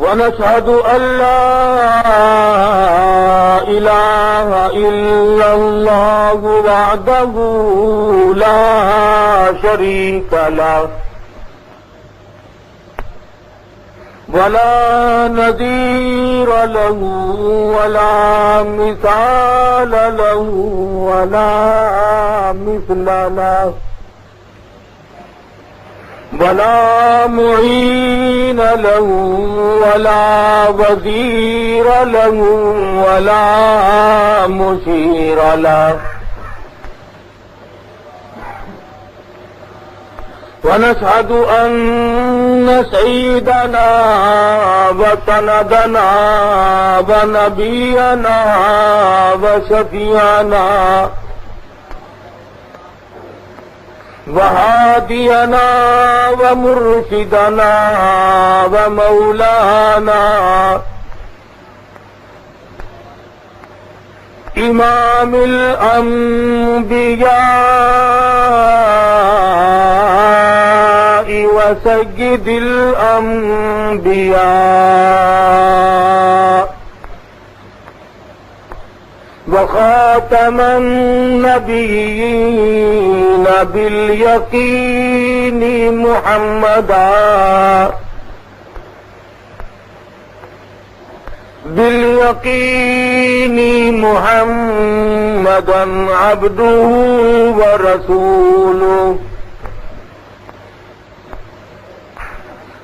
ونشهد أن لا إله إلا الله وحده لا شريك له ولا نظير له ولا مثال له ولا مثل له ولا معين له ولا وزير له ولا مشير له ونشهد أن سيدنا وسندنا ونبينا وشفيعنا وهادينا ومرشدنا ومولانا إمام الأنبياء وسيد الأنبياء وخاتم النبيين باليقين محمدا عبده ورسوله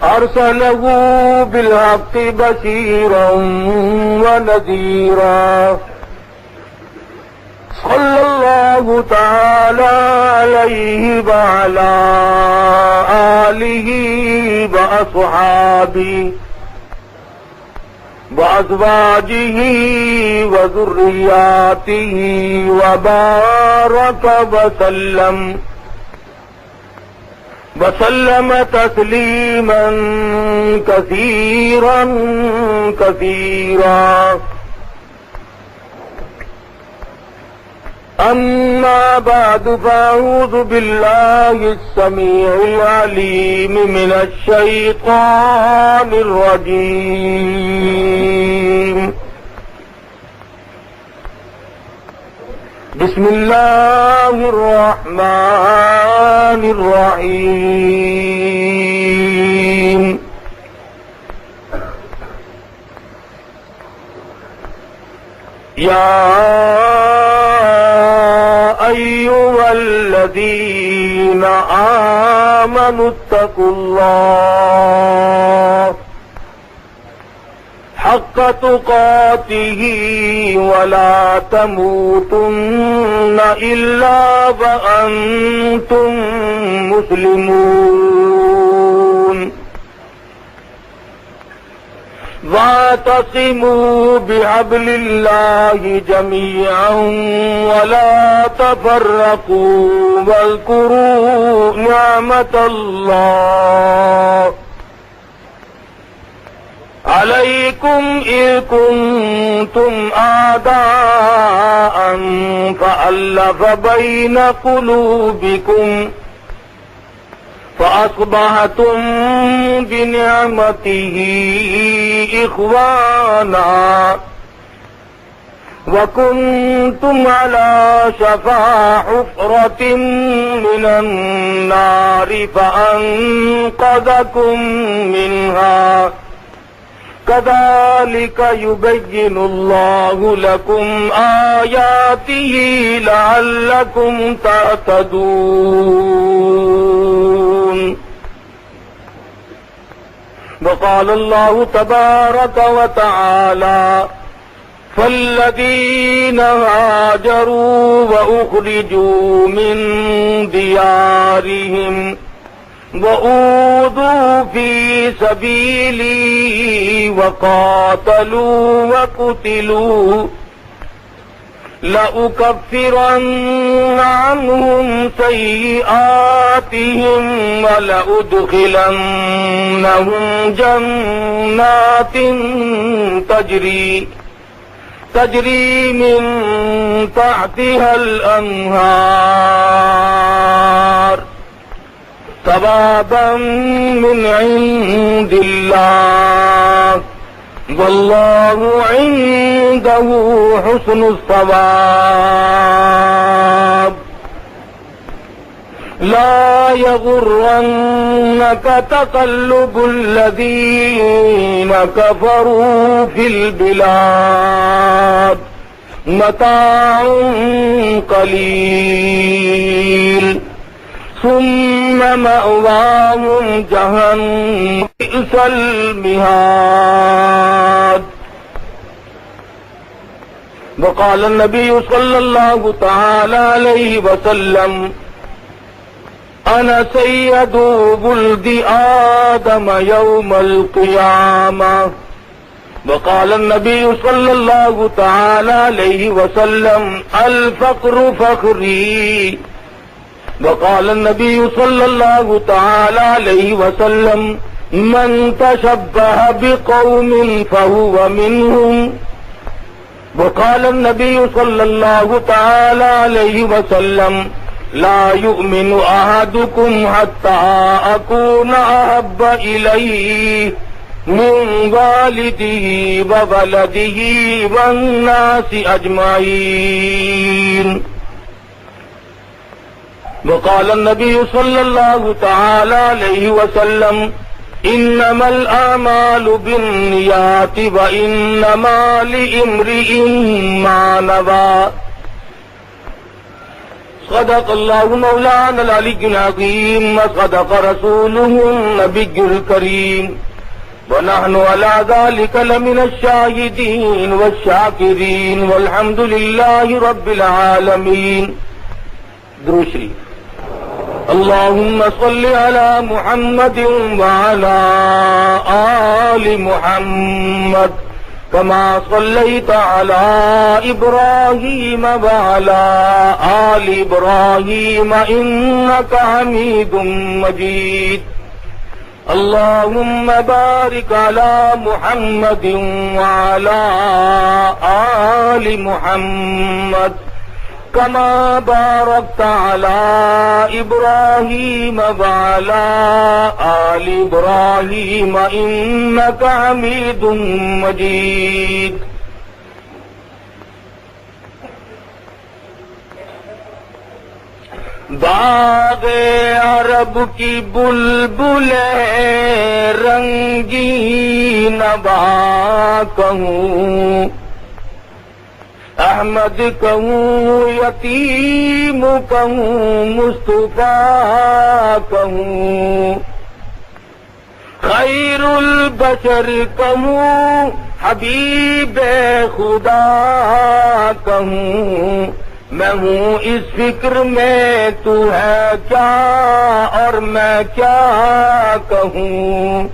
أرسله بالحق بشيرا ونذيرا صلى الله تعالى عليه وعلى آله وأصحابه وأزواجه وذرياته وبارك وسلم تسليما كثيرا كثيرا. أما بعد فأعوذ بالله السميع العليم من الشيطان الرجيم. بسم الله الرحمن الرحيم. يا أيها الذين آمنوا اتقوا الله حق تقاته ولا تموتن إلا وأنتم مسلمون. واعتصموا بحبل الله جميعا ولا تفرقوا واذكروا نعمة الله عليكم إذ كنتم أعداء فألف بين قلوبكم فأصبحتم بنعمته إخوانا وكنتم على شفا حفرة من النار فأنقذكم منها. كذلك يبين الله لكم آياته لعلكم تهتدون. وقال الله تبارك وتعالى فالذين هاجروا وأخرجوا من ديارهم وأوذوا في سبيلي وقاتلوا وقتلوا لأكفرن عنهم سيئاتهم ولأدخلنهم جنات تجري من تحتها الأنهار ثوابا من عند اللہ واللہ عنده حسن الثواب لا يغرنك تقلب الذين كفروا في البلاد متاع قليل ثم مأواهم جهنم بئس المهاد وقال النبي صلى الله تعالى عليه وسلم أنا سيد ولد آدم يوم القيامة وقال النبي صلى الله تعالى عليه وسلم الفقر فخري وقال النبي صلى الله تعالى عليه وسلم من تشبه بقوم فهو منهم وقال النبي صلى الله تعالى عليه وسلم لا يؤمن أحدكم حتى أكون أحب إليه من والده وولده والناس أجمعين وقال النبي صلى الله تعالى عليه وسلم إنما الأعمال بالنيات وإنما لامرئ ما نوى صدق الله مولانا العلي العظيم وصدق رسوله النبي الكريم ونحن على ذلك لمن الشاهدين والشاكرين والحمد لله رب العالمين. درود شریف. اللهم صل على محمد وعلى آل محمد كما صليت على إبراهيم وعلى آل إبراهيم إنك حميد مجيد. اللهم بارك على محمد وعلى آل محمد كما باركت على إبراهيم وعلى آل إبراهيم إنك حميد مجيد. باغ عرب کی بلبل رنگین نوا کہوں احمد کہوں یتیم کہوں مصطفیٰ کہوں خیر البشر کہوں حبیب خدا کہوں میں ہوں اس فکر میں تو ہے کیا اور میں کیا کہوں.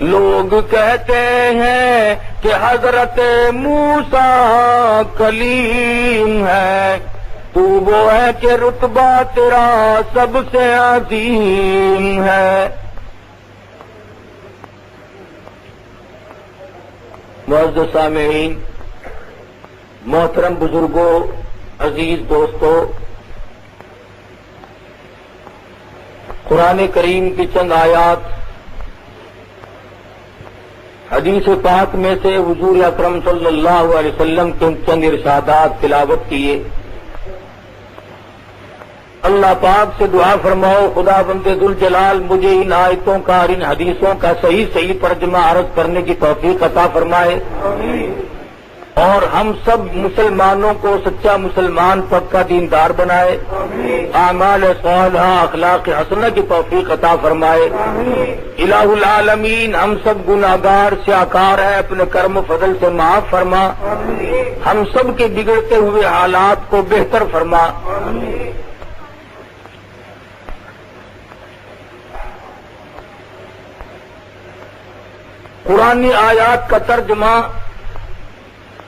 لوگ کہتے ہیں کہ حضرت موسیٰ کلیم ہے تو وہ ہے کہ رتبہ تیرا سب سے عظیم ہے. معزز سامعین، محترم بزرگوں، عزیز دوستو، قرآن کریم کی چند آیات حدیث پاک میں سے حضور اکرم صلی اللہ علیہ وسلم کے چند ارشادات تلاوت کیے. اللہ پاک سے دعا فرماؤ خدا بند ذوالجلال مجھے ان آیتوں کا اور ان حدیثوں کا صحیح ترجمہ عرض کرنے کی توفیق عطا فرمائے اور ہم سب مسلمانوں کو سچا مسلمان پکا دیندار بنائے. اعمال صالحہ اخلاق حسنہ کی توفیق عطا فرمائے. الہ العالمین ہم سب گناہگار سیاکار ہیں، اپنے کرم و فضل سے معاف فرما. ہم سب کے بگڑتے ہوئے حالات کو بہتر فرما. قرآنی آیات کا ترجمہ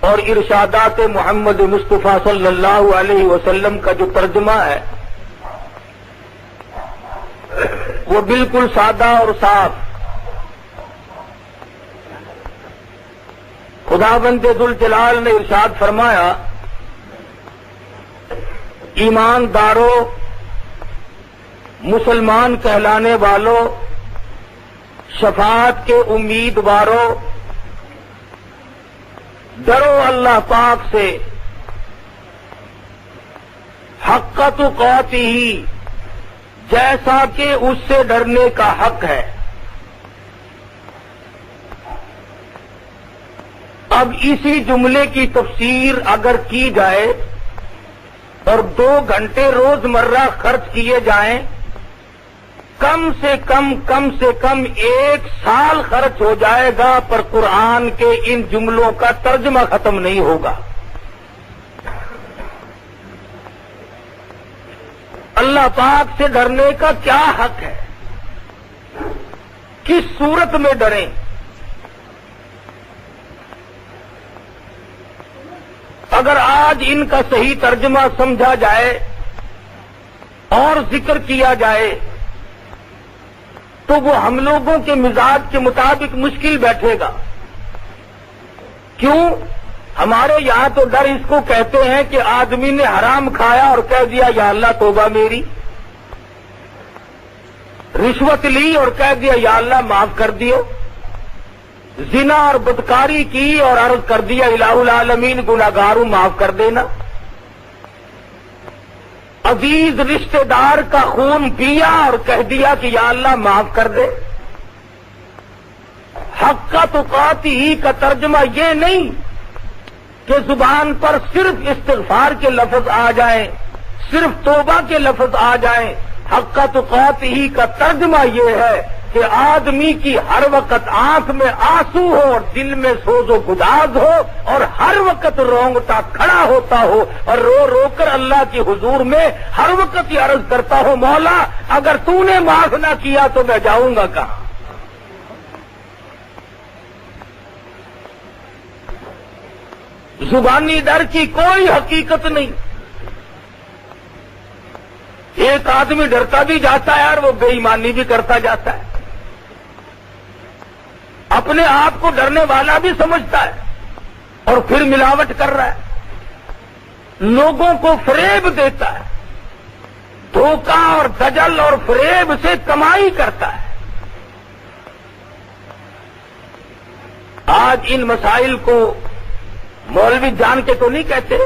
اور ارشادات محمد مصطفیٰ صلی اللہ علیہ وسلم کا جو ترجمہ ہے وہ بالکل سادہ اور صاف. خداوند ذوالجلال نے ارشاد فرمایا ایمانداروں مسلمان کہلانے والوں، شفاعت کے امیدواروں، ڈرو اللہ پاک سے حق تقاتہ، جیسا کہ اس سے ڈرنے کا حق ہے۔ اب اسی جملے کی تفسیر اگر کی جائے اور 2 گھنٹے روزمرہ خرچ کیے جائیں، کم سے کم 1 سال خرچ ہو جائے گا، پر قرآن کے ان جملوں کا ترجمہ ختم نہیں ہوگا۔ اللہ پاک سے ڈرنے کا کیا حق ہے، کس صورت میں ڈریں؟ اگر آج ان کا صحیح ترجمہ سمجھا جائے اور ذکر کیا جائے تو وہ ہم لوگوں کے مزاج کے مطابق مشکل بیٹھے گا۔ کیوں؟ ہمارے یہاں تو ڈر اس کو کہتے ہیں کہ آدمی نے حرام کھایا اور کہہ دیا یا اللہ توبہ میری، رشوت لی اور کہہ دیا یا اللہ معاف کر دیو، زنا اور بدکاری کی اور عرض کر دیا الہ العالمین گناہگاروں معاف کر دینا، عزیز رشتہ دار کا خون پیا اور کہہ دیا کہ یا اللہ معاف کر دے۔ حق تقاتہ کا ترجمہ یہ نہیں کہ زبان پر صرف استغفار کے لفظ آ جائیں، صرف توبہ کے لفظ آ جائیں۔ حق تقاتہ کا ترجمہ یہ ہے کہ آدمی کی ہر وقت آنکھ میں آنسو ہو اور دل میں سوز و گداز ہو اور ہر وقت رونگٹا کھڑا ہوتا ہو اور رو رو کر اللہ کے حضور میں ہر وقت یہ عرض کرتا ہو مولا اگر تو نے معاف نہ کیا تو میں جاؤں گا کہاں؟ زبانی ڈر کی کوئی حقیقت نہیں۔ ایک آدمی ڈرتا بھی جاتا ہے اور وہ بے ایمانی بھی کرتا جاتا ہے، اپنے آپ کو ڈرنے والا بھی سمجھتا ہے اور پھر ملاوٹ کر رہا ہے، لوگوں کو فریب دیتا ہے، دھوکہ اور دجل اور فریب سے کمائی کرتا ہے۔ آج ان مسائل کو مولوی جان کے تو نہیں کہتے،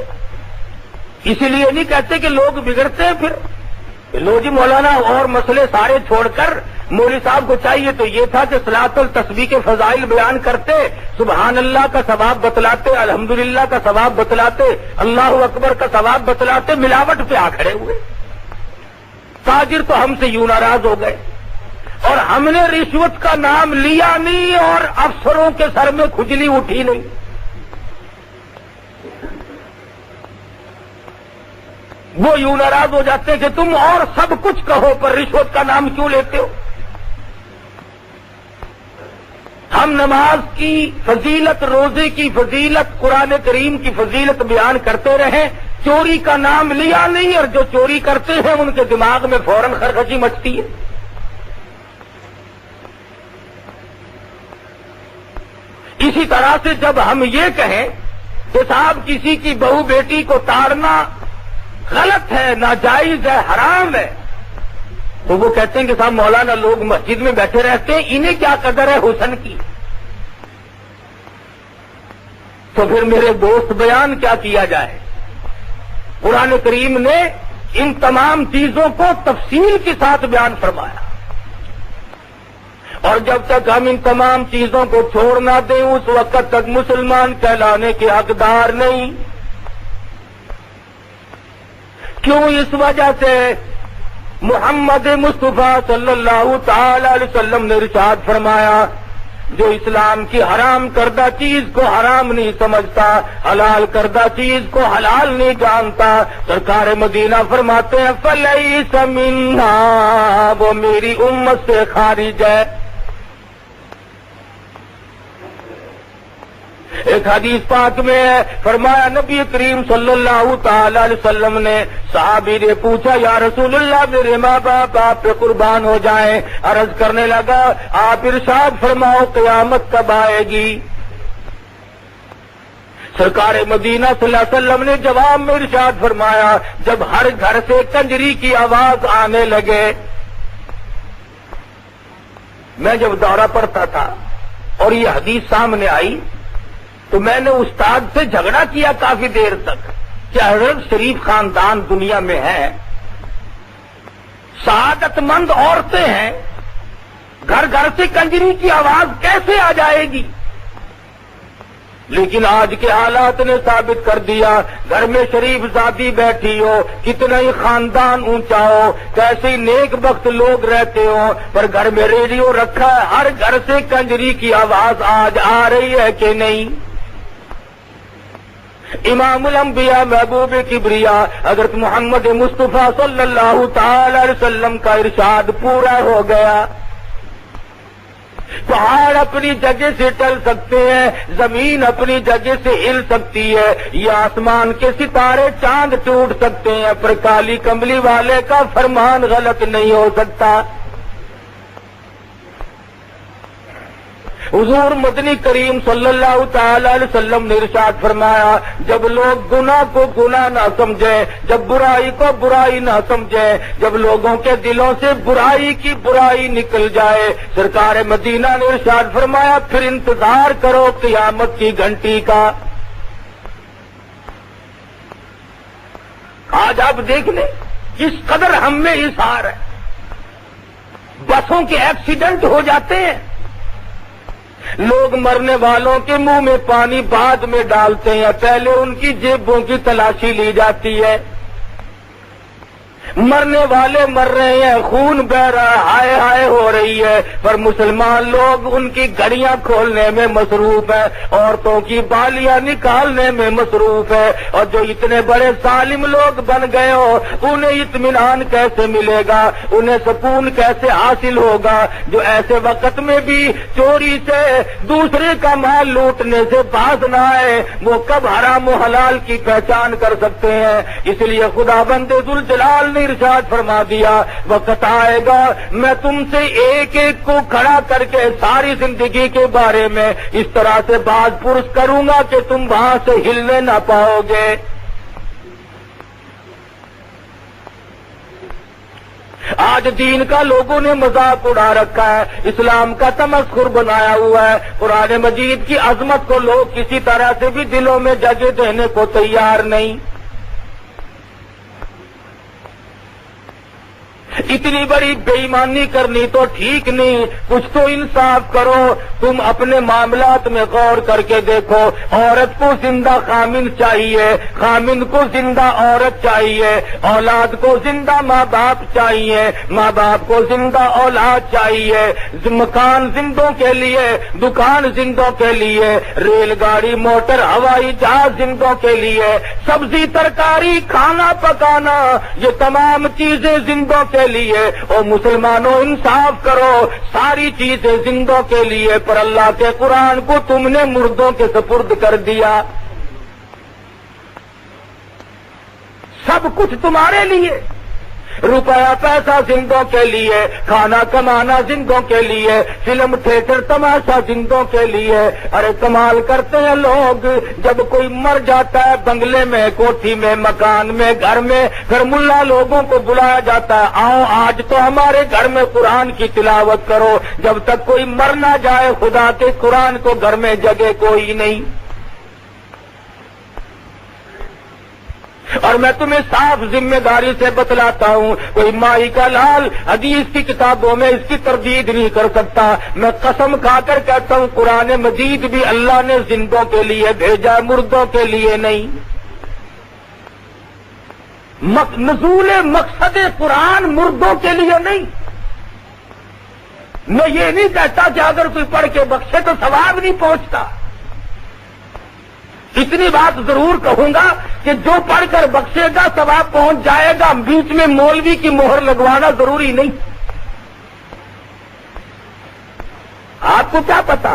اسی لیے نہیں کہتے کہ لوگ بگڑتے ہیں، پھر لو جی مولانا اور مسئلے سارے چھوڑ کر مولوی صاحب کو چاہیے تو یہ تھا کہ صلاۃ التسبیح کے فضائل بیان کرتے، سبحان اللہ کا ثواب بتلاتے، الحمدللہ کا ثواب بتلاتے، اللہ اکبر کا ثواب بتلاتے، ملاوٹ پہ آ کھڑے ہوئے۔ تاجر تو ہم سے یوں ناراض ہو گئے اور ہم نے رشوت کا نام لیا نہیں اور افسروں کے سر میں کھجلی اٹھی نہیں۔ وہ یوں ناراض ہو جاتے ہیں کہ تم اور سب کچھ کہو پر رشوت کا نام کیوں لیتے ہو؟ ہم نماز کی فضیلت، روزے کی فضیلت، قرآن کریم کی فضیلت بیان کرتے رہے، چوری کا نام لیا نہیں، اور جو چوری کرتے ہیں ان کے دماغ میں فوراً خرخچی مچتی ہے۔ اسی طرح سے جب ہم یہ کہیں کہ صاحب کسی کی بہو بیٹی کو تاڑنا غلط ہے، ناجائز ہے، حرام ہے، تو وہ کہتے ہیں کہ صاحب مولانا لوگ مسجد میں بیٹھے رہتے ہیں، انہیں کیا قدر ہے حسن کی؟ تو پھر میرے دوست بیان کیا کیا جائے؟ قرآن کریم نے ان تمام چیزوں کو تفصیل کے ساتھ بیان فرمایا، اور جب تک ہم ان تمام چیزوں کو چھوڑ نہ دیں اس وقت تک مسلمان کہلانے کے حقدار نہیں۔ کیوں؟ اس وجہ سے محمد مصطفیٰ صلی اللہ تعالی علیہ وسلم نے ارشاد فرمایا جو اسلام کی حرام کردہ چیز کو حرام نہیں سمجھتا، حلال کردہ چیز کو حلال نہیں جانتا، سرکار مدینہ فرماتے ہیں فلیس منا، وہ میری امت سے خارج ہے۔ ایک حدیث پاک میں ہے، فرمایا نبی کریم صلی اللہ تعالی علیہ وسلم نے، صحابی نے پوچھا یا رسول اللہ میرے ماں باپ آپ پہ قربان ہو جائیں، عرض کرنے لگا آپ ارشاد فرماؤ قیامت کب آئے گی؟ سرکار مدینہ صلی اللہ علیہ وسلم نے جواب میں ارشاد فرمایا جب ہر گھر سے کنجری کی آواز آنے لگے، میں جب دورہ پڑتا تھا اور یہ حدیث سامنے آئی تو میں نے استاد سے جھگڑا کیا کافی دیر تک کہ حضرت شریف خاندان دنیا میں ہے، سعادت مند عورتیں ہیں، گھر گھر سے کنجری کی آواز کیسے آ جائے گی؟ لیکن آج کے حالات نے ثابت کر دیا، گھر میں شریف زادی بیٹھی ہو، کتنا ہی خاندان اونچا ہو، کیسے ہی نیک بخت لوگ رہتے ہو، پر گھر میں ریڈیو رکھا ہے، ہر گھر سے کنجری کی آواز آج آ رہی ہے کہ نہیں؟ امام الانبیاء محبوب کبریا حضرت محمد مصطفیٰ صلی اللہ تعالی علیہ وسلم کا ارشاد پورا ہو گیا، پہاڑ اپنی جگہ سے ٹل سکتے ہیں، زمین اپنی جگہ سے ہل سکتی ہے، یہ آسمان کے ستارے چاند ٹوٹ سکتے ہیں، پر کالی کملی والے کا فرمان غلط نہیں ہو سکتا۔ حضور مدنی کریم صلی اللہ تعالی علیہ وسلم نے ارشاد فرمایا، جب لوگ گناہ کو گناہ نہ سمجھیں، جب برائی کو برائی نہ سمجھیں، جب لوگوں کے دلوں سے برائی کی برائی نکل جائے، سرکار مدینہ نے ارشاد فرمایا پھر انتظار کرو قیامت کی گھنٹی کا۔ آج آپ دیکھ لیں کس قدر ہم میں اظہار ہے، بسوں کے ایکسیڈنٹ ہو جاتے ہیں، لوگ مرنے والوں کے منہ میں پانی بعد میں ڈالتے ہیں، پہلے ان کی جیبوں کی تلاشی لی جاتی ہے، مرنے والے مر رہے ہیں، خون بہ رہا ہے، ہائے ہائے ہو رہی ہے، پر مسلمان لوگ ان کی گھڑیاں کھولنے میں مصروف ہیں، عورتوں کی بالیاں نکالنے میں مصروف ہے، اور جو اتنے بڑے ظالم لوگ بن گئے ہو انہیں اطمینان کیسے ملے گا، انہیں سکون کیسے حاصل ہوگا؟ جو ایسے وقت میں بھی چوری سے دوسرے کا مال لوٹنے سے باز نہ آئے، وہ کب حرام و حلال کی پہچان کر سکتے ہیں؟ اس لیے خدا بند ذوالجلال نے ارشاد فرما دیا، وقت آئے گا میں تم سے ایک ایک کو کھڑا کر کے ساری زندگی کے بارے میں اس طرح سے باز پرس کروں گا کہ تم وہاں سے ہلنے نہ پاؤ گے۔ آج دین کا لوگوں نے مذاق اڑا رکھا ہے، اسلام کا تمسخر بنایا ہوا ہے، قرآن مجید کی عظمت کو لوگ کسی طرح سے بھی دلوں میں جگہ دینے کو تیار نہیں۔ اتنی بڑی بے ایمانی کرنی تو ٹھیک نہیں، کچھ تو انصاف کرو۔ تم اپنے معاملات میں غور کر کے دیکھو، عورت کو زندہ خامند چاہیے، خامند کو زندہ عورت چاہیے، اولاد کو زندہ ماں باپ چاہیے، ماں باپ کو زندہ اولاد چاہیے، مکان زندوں کے لیے، دکان زندوں کے لیے، ریل گاڑی موٹر ہوائی جہاز زندوں کے لیے، سبزی ترکاری کھانا پکانا، یہ تمام چیزیں زندوں کے لیے۔ او مسلمانوں انصاف کرو، ساری چیزیں زندوں کے لیے، پر اللہ کے قرآن کو تم نے مردوں کے سپرد کر دیا۔ سب کچھ تمہارے لیے، روپیہ پیسہ زندوں کے لیے، کھانا کمانا زندوں کے لیے، فلم تھیٹر تماشا زندوں کے لیے۔ ارے کمال کرتے ہیں لوگ، جب کوئی مر جاتا ہے بنگلے میں، کوٹھی میں، مکان میں، گھر میں، پھر ملا لوگوں کو بلایا جاتا ہے، آؤ آج تو ہمارے گھر میں قرآن کی تلاوت کرو۔ جب تک کوئی مر نہ جائے خدا کے قرآن کو گھر میں جگہ کوئی نہیں۔ اور میں تمہیں صاف ذمہ داری سے بتلاتا ہوں، کوئی مائی کا لال حدیث کی کتابوں میں اس کی تردید نہیں کر سکتا۔ میں قسم کھا کر کہتا ہوں قرآن مجید بھی اللہ نے زندوں کے لیے بھیجا، مردوں کے لیے نہیں۔ نزول مقصد قرآن مردوں کے لیے نہیں۔ میں یہ نہیں کہتا کہ اگر کوئی پڑھ کے بخشے تو ثواب نہیں پہنچتا، اتنی بات ضرور کہوں گا کہ جو پڑھ کر بخشے گا ثواب پہنچ جائے گا، بیچ میں مولوی کی مہر لگوانا ضروری نہیں۔ آپ کو کیا پتا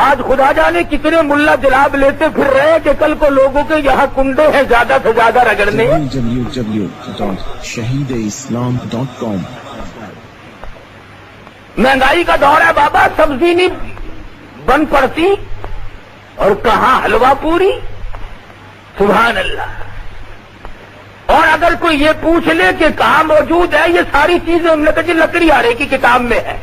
آج خدا جانے کتنے ملا جلاب لیتے پھر رہے ہیں کہ کل کو لوگوں کے یہاں کنڈے ہیں زیادہ سے زیادہ رگڑنے۔ www.shahideislam.com مہنگائی کا دور ہے بابا، سبزی نہیں بن پڑتی اور کہاں حلوہ پوری، سبحان اللہ۔ اور اگر کوئی یہ پوچھ لے کہ کہاں موجود ہے یہ ساری چیزیں، انہوں نے کہا جی لکڑی آرے کی کتاب میں ہے،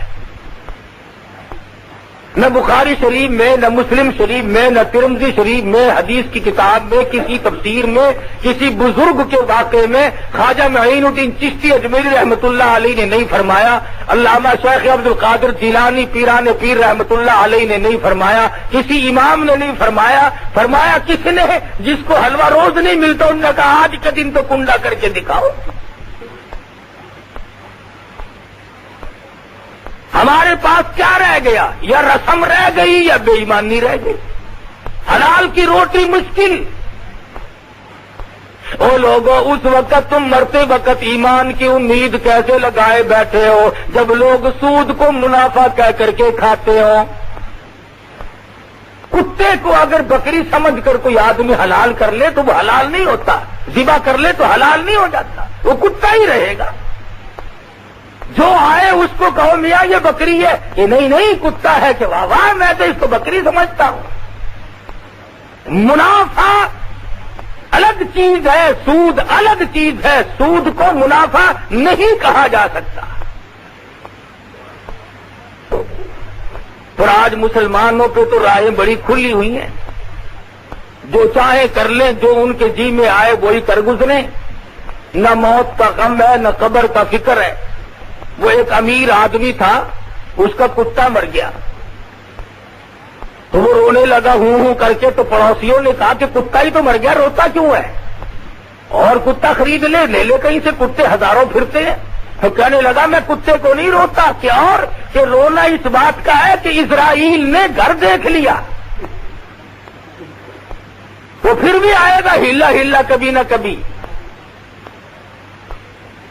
نہ بخاری شریف میں، نہ مسلم شریف میں، نہ ترمذی شریف میں، حدیث کی کتاب میں، کسی تفسیر میں، کسی بزرگ کے واقعے میں خواجہ معین الدین چشتی اجمیری رحمۃ اللہ علیہ نے نہیں فرمایا، علامہ شیخ عبد القادر جیلانی پیران پیر رحمۃ اللہ علیہ نے نہیں فرمایا، کسی امام نے نہیں فرمایا۔ فرمایا کس نے؟ جس کو حلوہ روز نہیں ملتا انہوں نے کہا آج کا دن تو کنڈا کر کے دکھاؤ۔ ہمارے پاس کیا رہ گیا؟ یا رسم رہ گئی یا بے ایمانی رہ گئی۔ حلال کی روٹی مشکل۔ او لوگوں، اس وقت تم مرتے وقت ایمان کی امید کیسے لگائے بیٹھے ہو جب لوگ سود کو منافع کہہ کر کے کھاتے ہو؟ کتے کو اگر بکری سمجھ کر کوئی آدمی حلال کر لے تو وہ حلال نہیں ہوتا، ذبح کر لے تو حلال نہیں ہو جاتا، وہ کتا ہی رہے گا۔ جو آئے اس کو کہو میاں یہ بکری ہے، یہ نہیں کتا ہے، کہ واہ واہ میں تو اس کو بکری سمجھتا ہوں۔ منافع الگ چیز ہے، سود الگ چیز ہے، سود کو منافع نہیں کہا جا سکتا۔ اور آج مسلمانوں پہ تو راہیں بڑی کھلی ہوئی ہیں، جو چاہے کر لیں، جو ان کے جی میں آئے وہی کر گزریں، نہ موت کا غم ہے نہ قبر کا فکر ہے۔ وہ ایک امیر آدمی تھا، اس کا کتا مر گیا تو وہ رونے لگا ہوں کر کے، تو پڑوسیوں نے کہا کہ کتا ہی تو مر گیا، روتا کیوں ہے؟ اور کتا خرید لے کہیں سے، کتے ہزاروں پھرتے ہیں۔ تو کہنے لگا میں کتے کو نہیں روتا، کہ اور کہ رونا اس بات کا ہے کہ اسرائیل نے گھر دیکھ لیا، وہ پھر بھی آئے گا ہلا کبھی نہ کبھی۔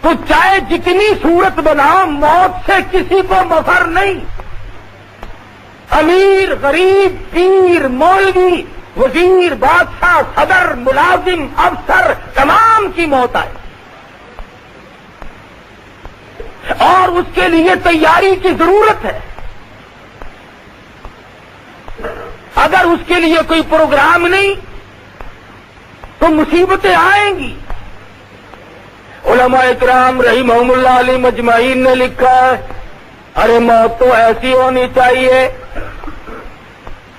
تو چاہے جتنی صورت بناؤ، موت سے کسی کو مفر نہیں۔ امیر، غریب، پیر، مولوی، وزیر، بادشاہ، صدر، ملازم، افسر، تمام کی موت آئے، اور اس کے لیے تیاری کی ضرورت ہے۔ اگر اس کے لیے کوئی پروگرام نہیں تو مصیبتیں آئیں گی۔ علماء اکرام رحمہم اللہ علیہ مجمعین نے لکھا ہے، ارے موت تو ایسی ہونی چاہیے۔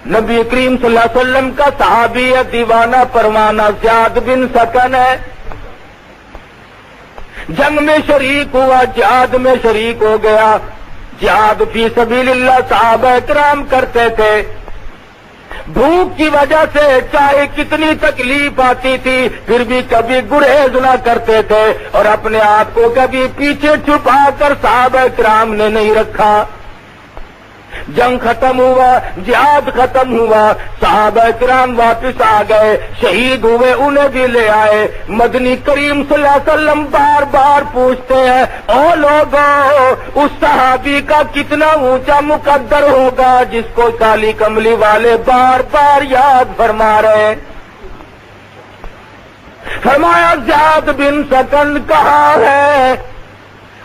نبی کریم صلی اللہ علیہ وسلم کا صحابی ہے، دیوانہ پروانہ زیاد بن سکن ہے، جنگ میں شریک ہوا، جہاد میں شریک ہو گیا، جہاد فی سبیل اللہ صحابہ اکرام کرتے تھے۔ بھوک کی وجہ سے چاہے کتنی تکلیف آتی تھی پھر بھی کبھی گریز نہ کرتے تھے، اور اپنے آپ کو کبھی پیچھے چھپا کر صحابہ کرام نے نہیں رکھا۔ جنگ ختم ہوا، جہاد ختم ہوا، صحابہ کرام واپس آ گئے، شہید ہوئے انہیں بھی لے آئے۔ مدنی کریم صلی اللہ علیہ وسلم بار بار پوچھتے ہیں، او لوگوں، اس صحابی کا کتنا اونچا مقدر ہوگا جس کو کالی کملی والے بار بار یاد فرما رہے ہیں۔ فرمایا زیاد بن سکن کہاں ہے؟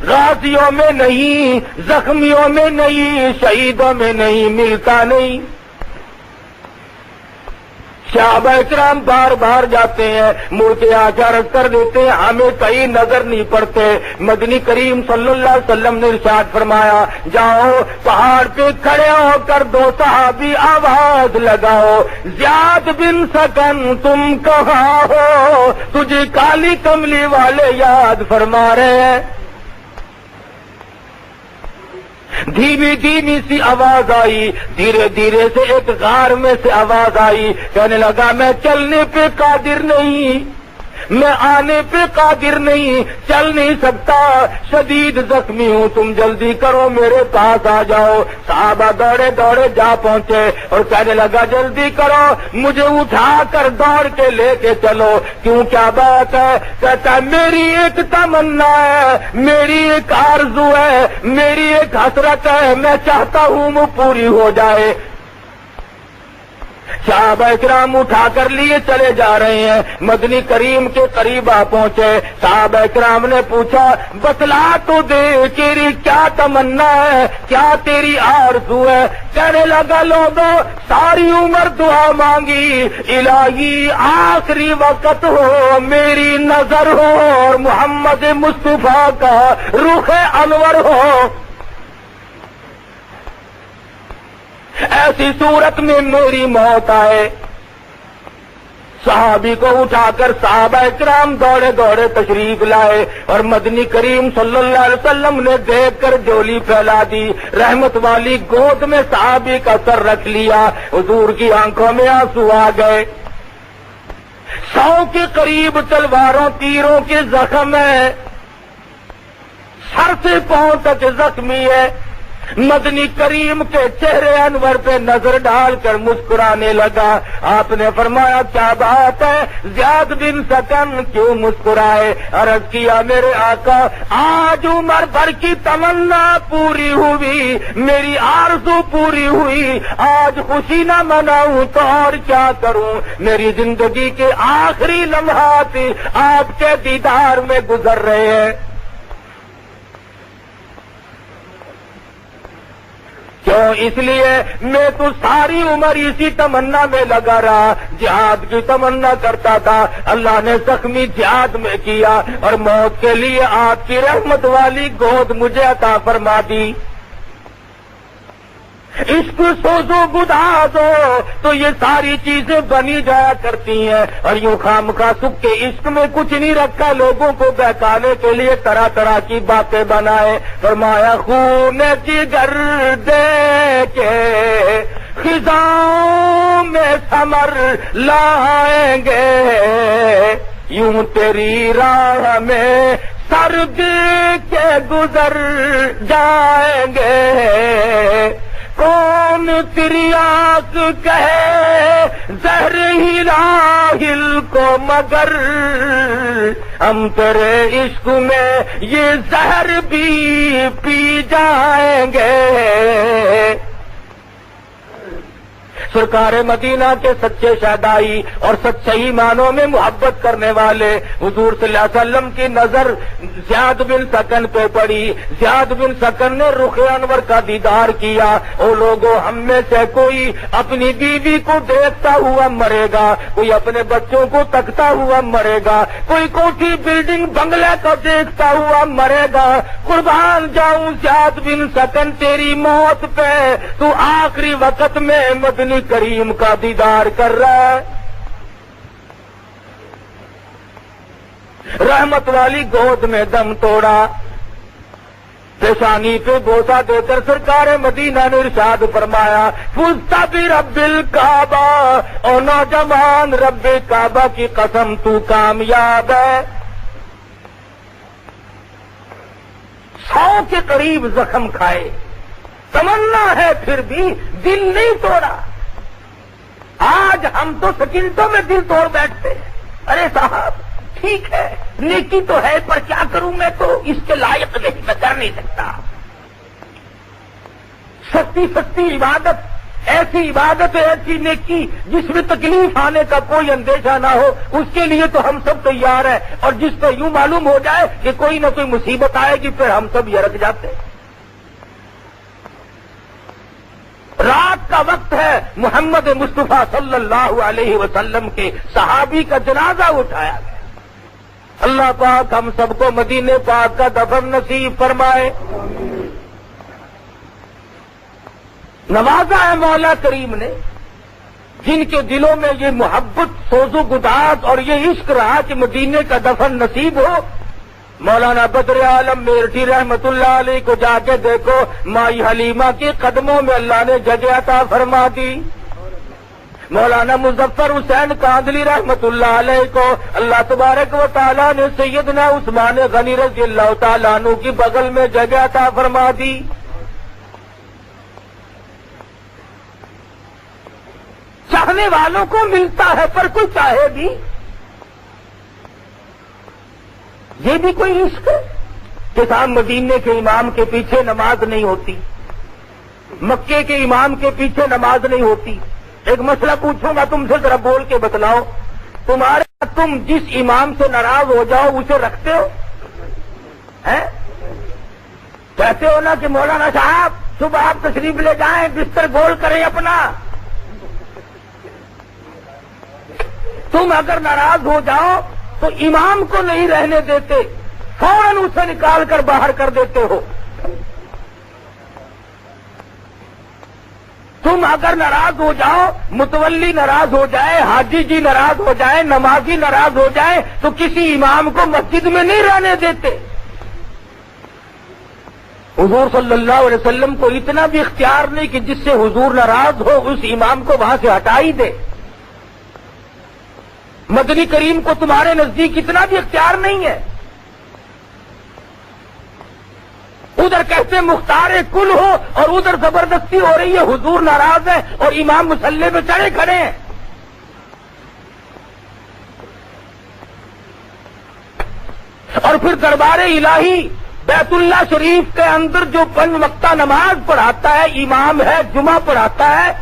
غازیوں میں نہیں، زخمیوں میں نہیں، شہیدوں میں نہیں، ملتا نہیں۔ صحابہ اکرام بار بار جاتے ہیں، مڑ کے آ کے عرض کر دیتے ہیں ہمیں کہیں نظر نہیں پڑتے۔ مدنی کریم صلی اللہ علیہ وسلم نے ارشاد فرمایا، جاؤ پہاڑ پہ کھڑے ہو کر دو صحابی آواز لگاؤ، زیاد بن سکن تم کہاں ہو؟ تجھے کالی کملی والے یاد فرما رہے ہیں۔ دھیمی دھیمی سی آواز آئی، دھیرے دھیرے سے ایک غار میں سے آواز آئی، کہنے لگا میں چلنے پہ قادر نہیں، میں آنے پہ قادر نہیں، چل نہیں سکتا، شدید زخمی ہوں، تم جلدی کرو میرے پاس آ جاؤ۔ صحابہ دوڑے دوڑے جا پہنچے اور کہنے لگا جلدی کرو، مجھے اٹھا کر دوڑ کے لے کے چلو۔ کیوں کیا بات ہے؟ کہتا ہے میری ایک تمنا ہے، میری ایک آرزو ہے، میری ایک حسرت ہے، میں چاہتا ہوں وہ پوری ہو جائے۔ صحابہ اکرام اٹھا کر لیے چلے جا رہے ہیں، مدنی کریم کے قریب آ پہنچے۔ صحابہ اکرام نے پوچھا بتلا تو دے تیری کیا تمنا ہے، کیا تیری آرزو ہے؟ کہنے لگا لوگوں ساری عمر دعا مانگی، الہی آخری وقت ہو، میری نظر ہو اور محمد مصطفیٰ کا رخ انور ہو۔ ایسی صورت میں میری موت آئے۔ صحابی کو اٹھا کر صحابہ کرام دوڑے دوڑے تشریف لائے اور مدنی کریم صلی اللہ علیہ وسلم نے دیکھ کر جولی پھیلا دی، رحمت والی گود میں صحابی کا سر رکھ لیا، حضور کی آنکھوں میں آنسو آ گئے۔ 100 کے قریب تلواروں تیروں کے زخم ہے، سر سے پاؤں تک زخمی ہے۔ مدنی کریم کے چہرے انور پہ نظر ڈال کر مسکرانے لگا۔ آپ نے فرمایا کیا بات ہے زیاد بن سکن کیوں مسکرائے؟ عرض کیا میرے آقا آج عمر بھر کی تمنا پوری ہوئی، میری آرزو پوری ہوئی، آج خوشی نہ مناؤں تو اور کیا کروں؟ میری زندگی کے آخری لمحات آپ کے دیدار میں گزر رہے ہیں۔ کیوں؟ اس لیے میں تو ساری عمر اسی تمنا میں لگا رہا، جہاد کی تمنا کرتا تھا، اللہ نے زخمی جہاد میں کیا اور موت کے لیے آپ کی رحمت والی گود مجھے عطا فرما دی۔ عشق سوزو گداز ہو تو یہ ساری چیزیں بنی جایا کرتی ہیں، اور یوں خامخواہ سکھ کے عشق میں کچھ نہیں رکھا، لوگوں کو بہکانے کے لیے طرح طرح کی باتیں بنائے۔ فرمایا خون جگر دے کے خزاں میں ثمر لائیں گے، یوں تیری راہ میں سرد کے گزر جائیں گے۔ کون تریاق کہے زہر ہی راحل کو، مگر ہم تیرے عشق میں یہ زہر بھی پی جائیں گے۔ سرکار مدینہ کے سچے شہدائی اور سچے معنوں میں محبت کرنے والے حضور صلی اللہ علیہ وسلم کی نظر زیاد بن سکن پہ پڑی۔ زیاد بن سکن نے رخ انور کا دیدار کیا۔ او لوگوں، ہم میں سے کوئی اپنی بیوی کو دیکھتا ہوا مرے گا، کوئی اپنے بچوں کو تکتا ہوا مرے گا، کوئی کوٹھی بلڈنگ بنگلے کو دیکھتا ہوا مرے گا۔ قربان جاؤں زیاد بن سکن تیری موت پہ، تو آخری وقت میں مدنی کریم کا دیدار کر رہا ہے۔ رحمت والی گود میں دم توڑا، پیشانی پہ بوسہ دے کر سرکار مدینہ نے ارشاد فرمایا فزت برب الکعبہ، اور نوجوان رب کعبہ کی قسم تو کامیاب ہے۔ 100 کے قریب زخم کھائے، تمنا ہے پھر بھی دل نہیں توڑا۔ آج ہم تو سکینتوں میں دل توڑ بیٹھتے ہیں، ارے صاحب ٹھیک ہے نیکی تو ہے پر کیا کروں، میں تو اس کے لائق نہیں، میں کر نہیں سکتا۔ سستی سستی عبادت، ایسی عبادت ہے، ایسی نیکی جس میں تکلیف آنے کا کوئی اندیشہ نہ ہو، اس کے لیے تو ہم سب تیار ہیں، اور جس پہ یوں معلوم ہو جائے کہ کوئی نہ کوئی مصیبت آئے گی پھر ہم سب یرک جاتے ہیں۔ رات کا وقت ہے، محمد مصطفیٰ صلی اللہ علیہ وسلم کے صحابی کا جنازہ اٹھایا گیا۔ اللہ پاک ہم سب کو مدینے پاک کا دفن نصیب فرمائے۔ نوازا ہے مولا کریم نے جن کے دلوں میں یہ محبت سوز و گداز اور یہ عشق رہا کہ مدینے کا دفن نصیب ہو۔ مولانا بدر عالم میرٹھی رحمت اللہ علیہ کو جا کے دیکھو، مائی حلیمہ کے قدموں میں اللہ نے جگہ عطا فرما دی۔ مولانا مظفر حسین کاندلی رحمت اللہ علیہ کو اللہ تبارک و تعالیٰ نے سیدنا عثمان غنی رضی اللہ تعالیٰ عنہ کی بغل میں جگہ عطا فرما دی۔ چاہنے والوں کو ملتا ہے پر کوئی چاہے بھی، یہ بھی کوئی عشق ہے کہ صاحب مدینے کے امام کے پیچھے نماز نہیں ہوتی، مکے کے امام کے پیچھے نماز نہیں ہوتی۔ ایک مسئلہ پوچھوں گا تم سے، ذرا بول کے بتلاؤ، تم جس امام سے ناراض ہو جاؤ اسے رکھتے ہو؟ کہتے ہو نا کہ مولانا صاحب صبح آپ تشریف لے جائیں، بستر گول کریں اپنا۔ تم اگر ناراض ہو جاؤ تو امام کو نہیں رہنے دیتے، فوراً اسے نکال کر باہر کر دیتے ہو۔ تو تم اگر ناراض ہو جاؤ، متولی ناراض ہو جائے، حاجی جی ناراض ہو جائے، نمازی ناراض ہو جائے تو کسی امام کو مسجد میں نہیں رہنے دیتے۔ حضور صلی اللہ علیہ وسلم کو اتنا بھی اختیار نہیں کہ جس سے حضور ناراض ہو اس امام کو وہاں سے ہٹا ہی دے۔ مدنی کریم کو تمہارے نزدیک اتنا بھی اختیار نہیں ہے۔ ادھر کہتے مختار کل ہو اور ادھر زبردستی ہو رہی ہے، حضور ناراض ہے اور امام مصلی پہ چڑھے کھڑے ہیں۔ اور پھر دربار الہی بیت اللہ شریف کے اندر جو 5 وقتہ نماز پڑھاتا ہے، امام ہے، جمعہ پڑھاتا ہے،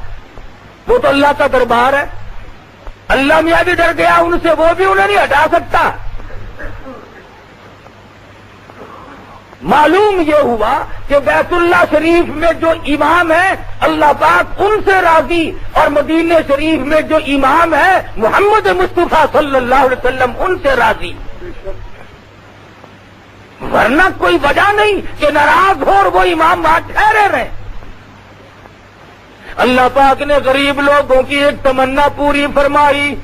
وہ تو اللہ کا دربار ہے۔ اللہ میاں بھی ڈر گیا ان سے، وہ بھی انہیں نہیں ہٹا سکتا۔ معلوم یہ ہوا کہ بیت اللہ شریف میں جو امام ہے اللہ پاک ان سے راضی، اور مدینہ شریف میں جو امام ہے محمد مصطفیٰ صلی اللہ علیہ وسلم ان سے راضی۔ ورنہ کوئی وجہ نہیں کہ ناراض ہو اور وہ امام وہاں ٹھہرے رہے۔ اللہ پاک نے غریب لوگوں کی ایک تمنا پوری فرمائی،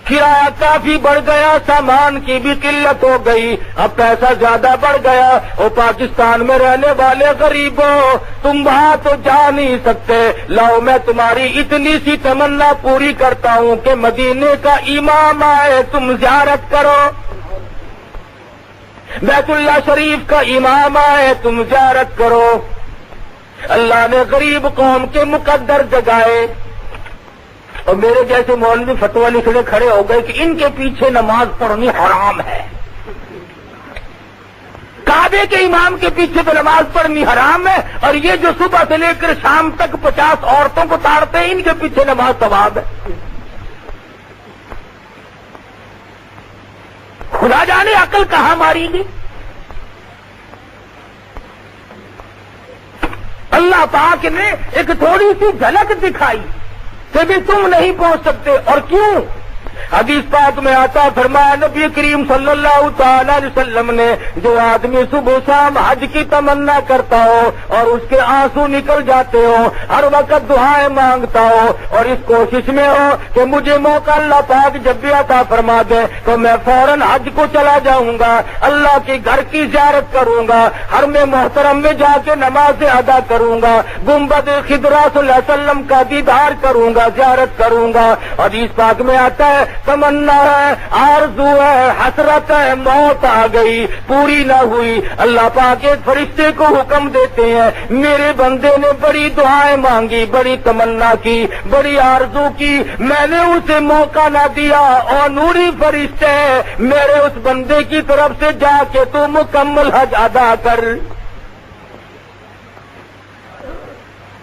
کرایہ کافی بڑھ گیا، سامان کی بھی قلت ہو گئی، اب پیسہ زیادہ بڑھ گیا۔ اور پاکستان میں رہنے والے غریبوں، تم وہاں تو جا نہیں سکتے، لاؤ میں تمہاری اتنی سی تمنا پوری کرتا ہوں کہ مدینے کا امام آئے، تم زیارت کرو۔ بیت اللہ شریف کا امام آئے، تم زیارت کرو۔ اللہ نے غریب قوم کے مقدر جگائے، اور میرے جیسے مولوی فتویٰ لکھنے کھڑے ہو گئے کہ ان کے پیچھے نماز پڑھنی حرام ہے۔ کعبے کے امام کے پیچھے تو نماز پڑھنی حرام ہے، اور یہ جو صبح سے لے کر شام تک 50 عورتوں کو تاڑتے ہیں ان کے پیچھے نماز ثواب ہے۔ خدا جانے عقل کہاں ماری گی۔ اللہ پاک نے ایک تھوڑی سی جھلک دکھائی کہ بھی تم نہیں پہنچ سکتے، اور کیوں؟ حدیث پاک میں آتا، فرمایا نبی کریم صلی اللہ تعالی علیہ وسلم نے، جو آدمی صبح شام حج کی تمنا کرتا ہو اور اس کے آنسو نکل جاتے ہو، ہر وقت دعائیں مانگتا ہو اور اس کوشش میں ہو کہ مجھے موقع اللہ پاک جب بھی عطا فرما دے تو میں فوراً حج کو چلا جاؤں گا، اللہ کے گھر کی زیارت کروں گا، حرم محترم میں جا کے نماز ادا کروں گا، گنبد خضرا صلی اللہ علیہ وسلم کا دیدار کروں گا، زیارت کروں گا۔ حدیث پاک میں آتا ہے، تمنا ہے، آرزو ہے، حسرت ہے، موت آ گئی، پوری نہ ہوئی، اللہ پاک ایک فرشتے کو حکم دیتے ہیں، میرے بندے نے بڑی دعائیں مانگی، بڑی تمنا کی، بڑی آرزو کی، میں نے اسے موقع نہ دیا، اور نوری فرشتے میرے اس بندے کی طرف سے جا کے تو مکمل حج ادا کر۔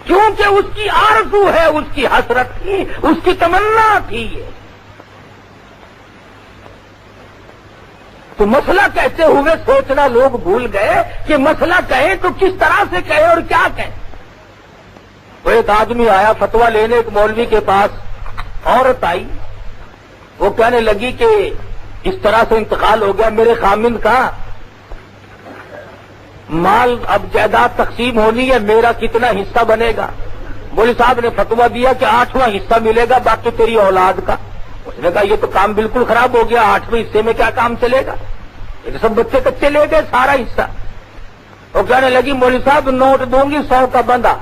کیونکہ اس کی آرزو ہے، اس کی حسرت تھی، اس کی تمنا تھی۔ تو مسئلہ کہتے ہوئے سوچنا لوگ بھول گئے کہ مسئلہ کہیں تو کس طرح سے کہیں اور کیا کہیں۔ تو ایک آدمی آیا فتویٰ لینے، ایک مولوی کے پاس عورت آئی، وہ کہنے لگی کہ اس طرح سے انتقال ہو گیا، میرے خامند کا مال اب جائیداد تقسیم ہونی ہے، میرا کتنا حصہ بنے گا؟ مولوی صاحب نے فتویٰ دیا کہ 8واں حصہ ملے گا، باقی تیری اولاد کا۔ اس نے کہا یہ تو کام بالکل خراب ہو گیا، 8ویں حصے میں کیا کام چلے گا؟ یہ تو سب بچے کچے لے گئے سارا حصہ۔ وہ کہنے لگی مولوی صاحب نوٹ دوں گی 100 کا بندہ،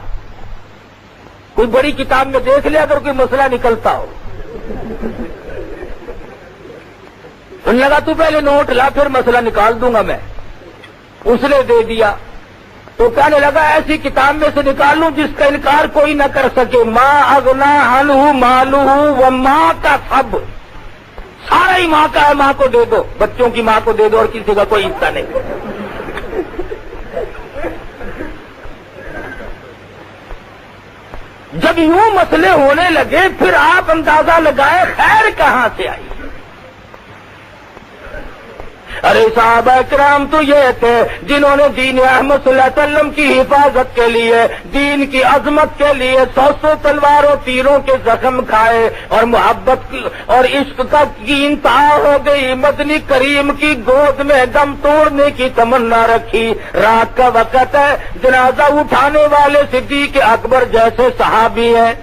کوئی بڑی کتاب میں دیکھ لیا اگر کوئی مسئلہ نکلتا ہو۔ انہوں نے کہا تو پہلے نوٹ لا پھر مسئلہ نکال دوں گا میں۔ اس نے دے دیا تو کہنے لگا ایسی کتاب میں سے نکال لوں جس کا انکار کوئی نہ کر سکے، ما اغنا عنہ مالہ و ماں کا سب، سارا ہی ماں کا ہے، ماں کو دے دو، بچوں کی ماں کو دے دو اور کسی کا کوئی حصہ نہیں۔ جب یوں مسئلے ہونے لگے پھر آپ اندازہ لگائے خیر کہاں سے آئی۔ ارے صحابہ کرام تو یہ تھے جنہوں نے دین احمد صلی اللہ علیہ وسلم کی حفاظت کے لیے، دین کی عظمت کے لیے 100 تلواروں تیروں کے زخم کھائے، اور محبت اور عشق کی انتہا ہو گئی، مدنی کریم کی گود میں دم توڑنے کی تمنا رکھی۔ رات کا وقت ہے، جنازہ اٹھانے والے صدیق اکبر جیسے صحابی ہیں،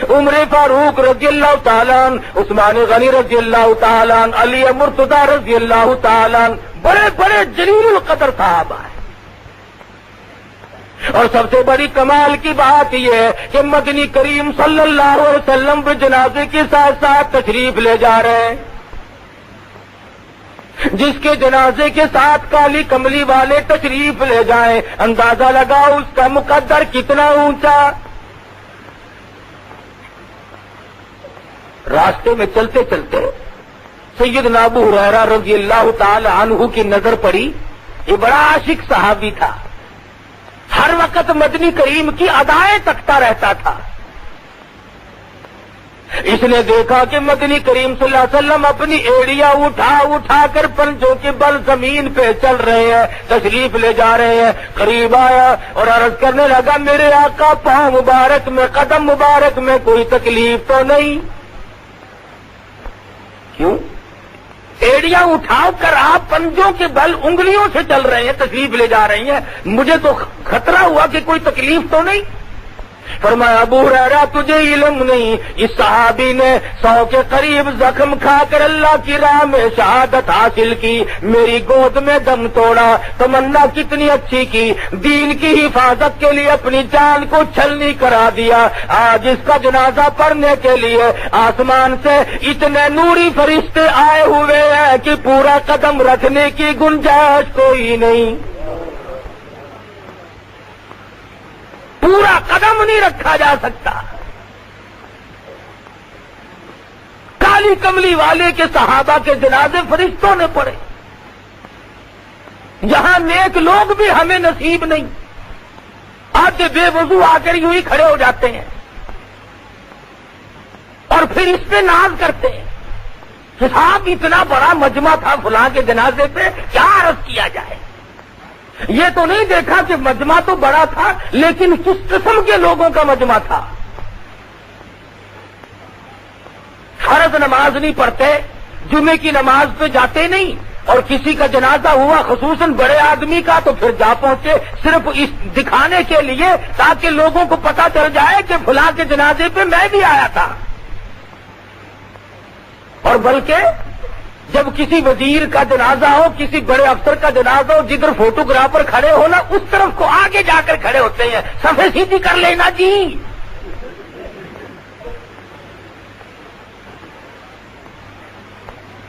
عمر فاروق رضی اللہ تعالیٰ عنہ، عثمان غنی رضی اللہ تعالیٰ عنہ، علی مرتضی رضی اللہ تعالیٰ عنہ، بڑے بڑے جلیل القدر صحابہ ہیں۔ اور سب سے بڑی کمال کی بات یہ ہے کہ مدنی کریم صلی اللہ علیہ وسلم بھی جنازے کے ساتھ ساتھ تشریف لے جا رہے ہیں۔ جس کے جنازے کے ساتھ کالی کملی والے تشریف لے جائیں، اندازہ لگاؤ اس کا مقدر کتنا اونچا۔ راستے میں چلتے چلتے سیدنا ابو ہریرہ رضی اللہ تعالی عنہ کی نظر پڑی۔ یہ بڑا عاشق صحابی تھا، ہر وقت مدنی کریم کی ادائیں تکتا رہتا تھا۔ اس نے دیکھا کہ مدنی کریم صلی اللہ علیہ وسلم اپنی ایڑیاں اٹھا اٹھا کر پنجوں کے بل زمین پہ چل رہے ہیں، تشریف لے جا رہے ہیں۔ قریب آیا اور عرض کرنے لگا، میرے آقا پاؤں مبارک میں، قدم مبارک میں کوئی تکلیف تو نہیں؟ کیوں؟ ایڑیاں اٹھا کر آپ پنجوں کے بل انگلیوں سے چل رہے ہیں، تشریف لے جا رہی ہیں، مجھے تو خطرہ ہوا کہ کوئی تکلیف تو نہیں؟ فرمایا، ابو ہریرہ تجھے علم نہیں، اس صحابی نے 100 کے قریب زخم کھا کر اللہ کی راہ میں شہادت حاصل کی، میری گود میں دم توڑا، تمنا کتنی اچھی کی، دین کی حفاظت کے لیے اپنی جان کو چھلنی کرا دیا۔ آج اس کا جنازہ پڑھنے کے لیے آسمان سے اتنے نوری فرشتے آئے ہوئے ہیں کہ پورا قدم رکھنے کی گنجائش کوئی نہیں، پورا قدم نہیں رکھا جا سکتا۔ کالی کملی والے کے صحابہ کے جنازے فرشتوں نے پڑھے، یہاں نیک لوگ بھی ہمیں نصیب نہیں، آتے بے وضو آ کر یوں ہی کھڑے ہو جاتے ہیں اور پھر اس پہ ناز کرتے ہیں کہ صاحب اتنا بڑا مجمع تھا فلاں کے جنازے پہ، کیا عرض کیا جائے۔ یہ تو نہیں دیکھا کہ مجمع تو بڑا تھا، لیکن کس قسم کے لوگوں کا مجمع تھا۔ فرض نماز نہیں پڑھتے، جمعے کی نماز پہ جاتے نہیں، اور کسی کا جنازہ ہوا خصوصاً بڑے آدمی کا تو پھر جا پہنچے صرف اس دکھانے کے لیے تاکہ لوگوں کو پتہ چل جائے کہ فلاں کے جنازے پہ میں بھی آیا تھا۔ اور بلکہ جب کسی وزیر کا جنازہ ہو، کسی بڑے افسر کا جنازہ ہو، جدھر فوٹوگرافر کھڑے ہو نا، اس طرف کو آگے جا کر کھڑے ہوتے ہیں، صفحے سیدھی کر لینا جی۔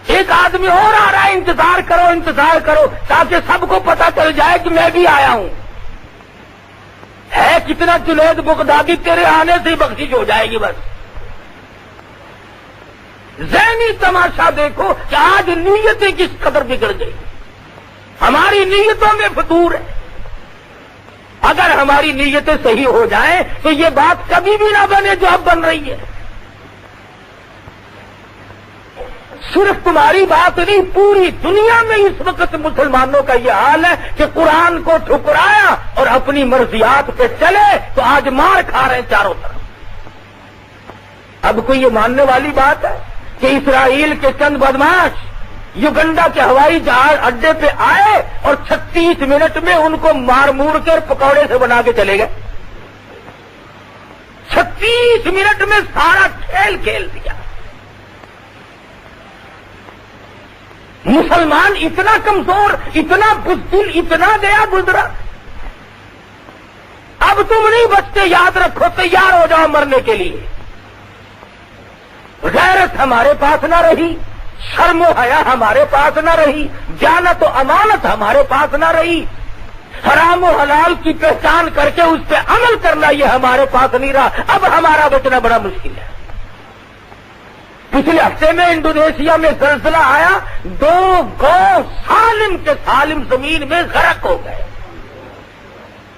ایک آدمی اور آ رہا ہے، انتظار کرو انتظار کرو تاکہ سب کو پتہ چل جائے کہ میں بھی آیا ہوں۔ ہے کتنا جنید بغدادی، تیرے آنے سے ہی بخشش ہو جائے گی بس۔ ذہنی تماشا دیکھو کہ آج نیتیں کس قدر بگڑ گئی، ہماری نیتوں میں فتور ہے۔ اگر ہماری نیتیں صحیح ہو جائیں تو یہ بات کبھی بھی نہ بنے جو اب بن رہی ہے۔ صرف تمہاری بات نہیں، پوری دنیا میں اس وقت مسلمانوں کا یہ حال ہے کہ قرآن کو ٹھکرایا اور اپنی مرضیات پہ چلے تو آج مار کھا رہے ہیں چاروں طرف۔ اب کوئی یہ ماننے والی بات ہے کہ اسرائیل کے چند بدماش یوگنڈا کے ہوائی جہاز اڈے پہ آئے اور 36 منٹ میں ان کو مار مور کر پکوڑے سے بنا کے چلے گئے؟ 36 منٹ میں سارا کھیل کھیل دیا۔ مسلمان اتنا کمزور، اتنا بزدل، اتنا گیا گزرا۔ اب تم نہیں بچتے، یاد رکھو، تیار ہو جاؤ مرنے کے لیے۔ غیرت ہمارے پاس نہ رہی، شرم و حیا ہمارے پاس نہ رہی، جانت و امانت ہمارے پاس نہ رہی، حرام و حلال کی پہچان کر کے اس پہ عمل کرنا یہ ہمارے پاس نہیں رہا۔ اب ہمارا بچنا بڑا مشکل ہے۔ پچھلے ہفتے میں انڈونیشیا میں زلزلہ آیا، 2 گاؤں سالم کے سالم زمین میں غرق ہو گئے۔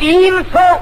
300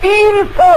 300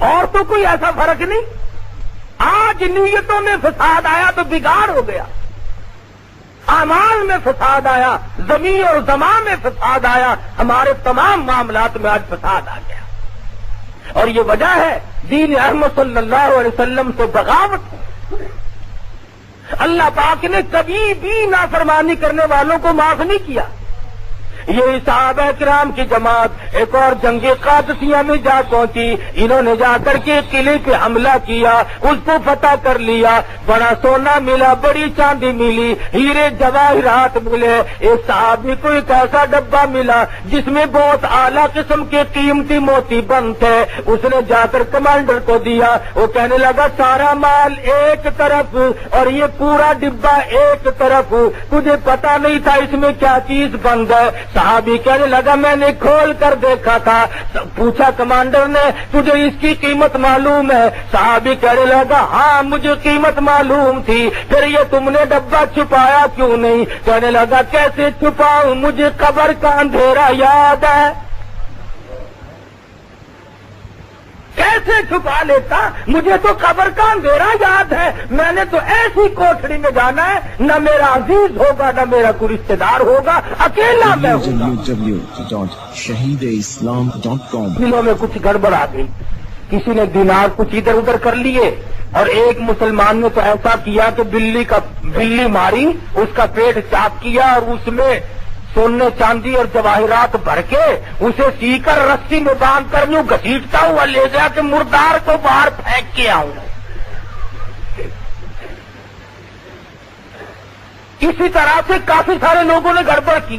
اور تو کوئی ایسا فرق نہیں. آج نیتوں میں فساد آیا تو بگاڑ ہو گیا، اعمال میں فساد آیا، زمین اور زمان میں فساد آیا، ہمارے تمام معاملات میں آج فساد آ گیا. اور یہ وجہ ہے دین احمد صلی اللہ علیہ وسلم سے بغاوت. اللہ پاک نے کبھی بھی نافرمانی کرنے والوں کو معاف نہیں کیا. یہ صحابہ کرام کی جماعت ایک اور جنگ قادسیہ میں جا پہنچی. انہوں نے جا کر کے قلعے پہ حملہ کیا، اس کو فتح کر لیا. بڑا سونا ملا، بڑی چاندی ملی، ہیرے جواہرات ملے. ایک صحابی کو ایک ایسا ڈبہ ملا جس میں بہت اعلیٰ قسم کے قیمتی موتی بند تھے. اس نے جا کر کمانڈر کو دیا. وہ کہنے لگا سارا مال ایک طرف اور یہ پورا ڈبہ ایک طرف. تجھے پتا نہیں تھا اس میں کیا چیز بند ہے. صحابی کہنے لگا میں نے کھول کر دیکھا تھا. پوچھا کمانڈر نے تجھے اس کی قیمت معلوم ہے؟ صحابی کہنے لگا ہاں مجھے قیمت معلوم تھی. پھر یہ تم نے ڈبہ چھپایا کیوں نہیں؟ کہنے لگا کیسے چھپاؤں، مجھے قبر کا اندھیرا یاد ہے. کیسے چھپا لیتا؟ مجھے تو قبر کا اندھیرا یاد ہے. میں نے تو ایسی کوٹھڑی میں جانا ہے، نہ میرا عزیز ہوگا نہ میرا کوئی رشتے دار ہوگا، اکیلا میں ہوں گا. www.shahideislam.com دلوں میں کچھ گڑبڑ آ گئی. کسی نے دینار کچھ ادھر ادھر کر لیے، اور ایک مسلمان نے تو ایسا کیا کہ بلی ماری، اس کا پیٹ چاک کیا اور اس میں سونے چاندی اور جواہرات بھر کے اسے سی کر رسی میں باندھ کر یوں گھسیٹتا ہوا لے گیا کہ مردار کو باہر پھینک کے آؤں. اسی طرح سے کافی سارے لوگوں نے گڑبڑ کی.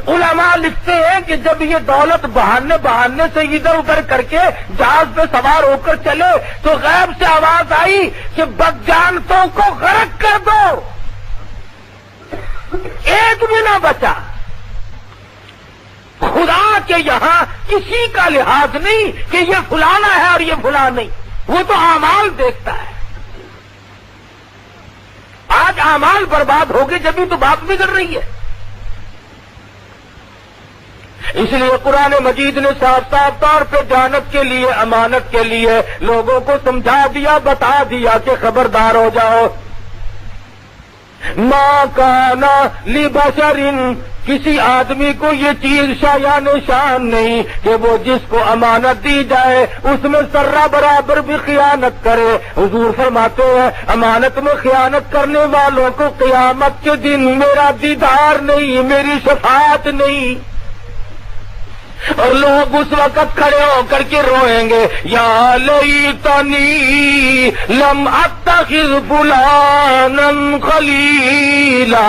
علماء لکھتے ہیں کہ جب یہ دولت بہانے سے ادھر ادھر کر کے جہاز پہ سوار ہو کر چلے تو غیب سے آواز آئی کہ بدجانتوں کو غرق کر دو. ایک بھی نہ بچا. خدا کے یہاں کسی کا لحاظ نہیں کہ یہ فلانا ہے اور یہ فلاں نہیں، وہ تو اعمال دیکھتا ہے. آج اعمال برباد ہو گئے جبھی تو بات بگڑ رہی ہے. اس لیے قرآن مجید نے صاف صاف طور پہ جانت کے لیے، امانت کے لیے لوگوں کو سمجھا دیا، بتا دیا کہ خبردار ہو جاؤ. ما کانا لبشر، کسی آدمی کو یہ چیز شایع نشان نہیں کہ وہ جس کو امانت دی جائے اس میں ذرہ برابر بھی خیانت کرے. حضور فرماتے ہیں امانت میں خیانت کرنے والوں کو قیامت کے دن میرا دیدار نہیں، میری شفاعت نہیں. اور لوگ اس وقت کھڑے ہو کر کے روئیں گے یا لیتنی لم اتخذ فلانا خلیلا.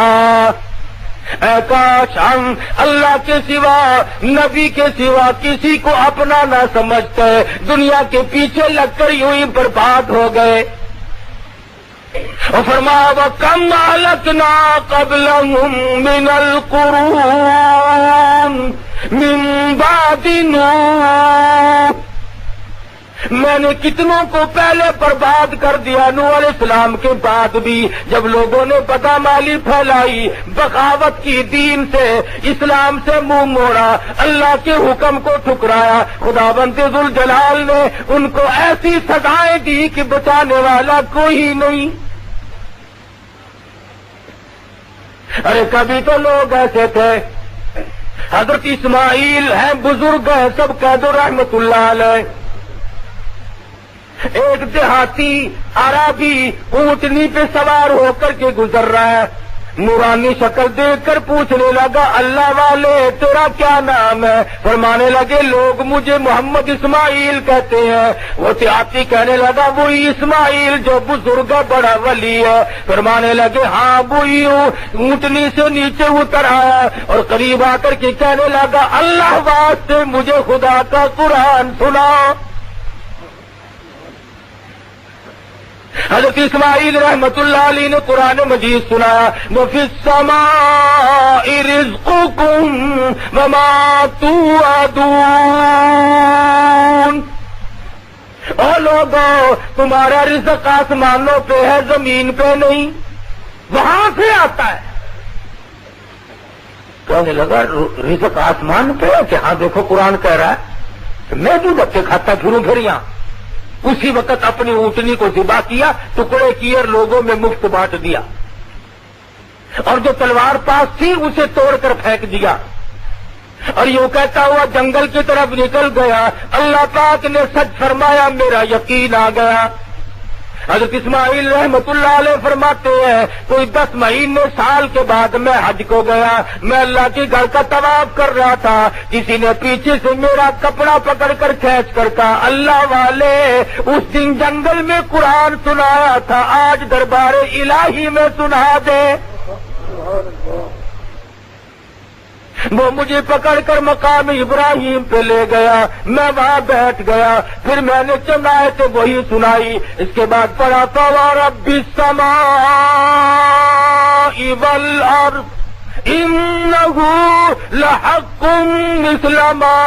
اے کاش ہم اللہ کے سوا، نبی کے سوا کسی کو اپنا نہ سمجھتے، دنیا کے پیچھے لگ کر یوں ہی برباد ہو گئے. اور فرمایا وَكَمْ أَهْلَكْنَا قَبْلَهُمْ مِنَ الْقُرُونِ مِنْ بَعْدِ نُوحٍ، میں نے کتنوں کو پہلے برباد کر دیا نوح علیہ السلام کے بعد بھی. جب لوگوں نے بدعمالی پھیلائی، بغاوت کی، دین سے، اسلام سے منہ موڑا، اللہ کے حکم کو ٹھکرایا، خداوند ذوالجلال نے ان کو ایسی سزائیں دی کہ بچانے والا کوئی نہیں. ارے کبھی تو لوگ ایسے تھے. حضرت اسماعیل ہیں، بزرگ ہیں، سب کہہ دو رحمت اللہ علیہ. ایک دیہاتی عربی اونٹنی پہ سوار ہو کر کے گزر رہا ہے. نورانی شکل دیکھ کر پوچھنے لگا اللہ والے تیرا کیا نام ہے؟ فرمانے لگے لوگ مجھے محمد اسماعیل کہتے ہیں. وہ دیہاتی کہنے لگا وہی اسماعیل جو بزرگ بڑا ولی ہے. فرمانے لگے ہاں وہی ہوں. اونٹنی سے نیچے اتر آیا اور قریب آ کر کے کہنے لگا اللہ واسطے مجھے خدا کا قرآن سنا. حضرت اسماعیل رحمت اللہ علیہ نے قرآن مجید سنایا وَفِي السَّمَاءِ رِزْقُكُمْ وَمَا تُوعَدُونَ. او لوگوں تمہارا رزق آسمانوں پہ ہے، زمین پہ نہیں، وہاں سے آتا ہے. کہنے لگا رزق آسمان پہ ہے کہ ہاں دیکھو قرآن کہہ رہا ہے کہ میں بھی بچے کھاتا پھروں پھر یہاں. اسی وقت اپنی اونٹنی کو ذبح کیا، ٹکڑے کیے اور لوگوں میں مفت بانٹ دیا، اور جو تلوار پاس تھی اسے توڑ کر پھینک دیا، اور یوں کہتا ہوا جنگل کی طرف نکل گیا۔ اللہ پاک نے سچ فرمایا، میرا یقین آ گیا۔ حضرت اسماعیل رحمت اللہ علیہ فرماتے ہیں کوئی 10 مہینے سال کے بعد میں حج کو گیا، میں اللہ کے گھر کا طواف کر رہا تھا، کسی نے پیچھے سے میرا کپڑا پکڑ کر کھینچ کر کہا اللہ والے اس دن جنگل میں قرآن سنایا تھا، آج دربار الہی میں سنا دے۔ وہ مجھے پکڑ کر مقام ابراہیم پہ لے گیا، میں وہاں بیٹھ گیا، پھر میں نے چند آیتیں وہی سنائی، اس کے بعد پڑھا فَوَرَبِّ السَّمَاءِ وَالْأَرْضِ إِنَّهُ لَحَقٌّ مِثْلَ مَا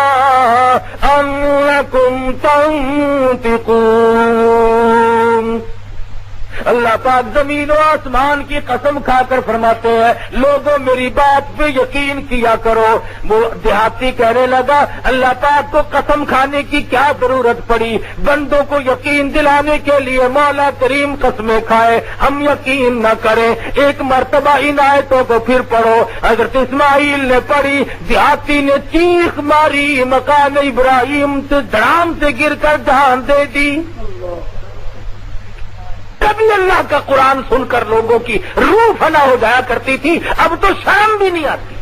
أَنَّكُمْ تَنطِقُونَ۔ اللہ پاک زمین و آسمان کی قسم کھا کر فرماتے ہیں لوگوں میری بات پہ یقین کیا کرو۔ وہ دیہاتی کہنے لگا اللہ پاک کو قسم کھانے کی کیا ضرورت پڑی، بندوں کو یقین دلانے کے لیے مولا کریم قسمیں کھائے، ہم یقین نہ کریں۔ ایک مرتبہ ان آیتوں کو پھر پڑھو، حضرت اسماعیل نے پڑھی، دیہاتی نے چیخ ماری، مقام ابراہیم سے دھڑام سے گر کر جان دے دی۔ کبھی اللہ کا قرآن سن کر لوگوں کی روح فنا ہو جایا کرتی تھی، اب تو شرم بھی نہیں آتی،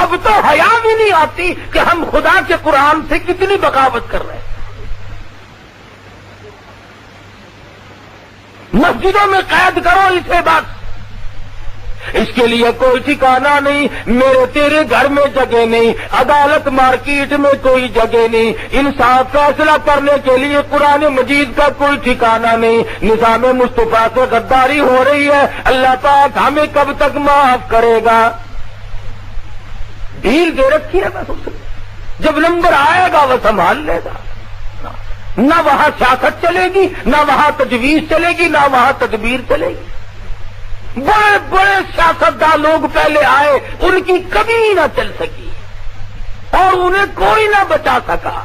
اب تو حیا بھی نہیں آتی کہ ہم خدا کے قرآن سے کتنی بغاوت کر رہے ہیں۔ مسجدوں میں قید کرو اسے بس، اس کے لیے کوئی ٹھکانہ نہیں، میرے تیرے گھر میں جگہ نہیں، عدالت مارکیٹ میں کوئی جگہ نہیں، انصاف فیصلہ کرنے کے لیے قرآن مجید کا کوئی ٹھکانہ نہیں۔ نظام مصطفیٰ سے غداری ہو رہی ہے، اللہ پاک ہمیں کب تک معاف کرے گا؟ ڈھیل دے رکھی ہے بس اسے، جب نمبر آئے گا وہ سنبھال لے گا۔ نہ وہاں سیاست چلے گی، نہ وہاں تجویز چلے گی، نہ وہاں تدبیر چلے گی۔ بڑے بڑے سیاستدان لوگ پہلے آئے، ان کی کبھی نہ چل سکی اور انہیں کوئی نہ بچا سکا۔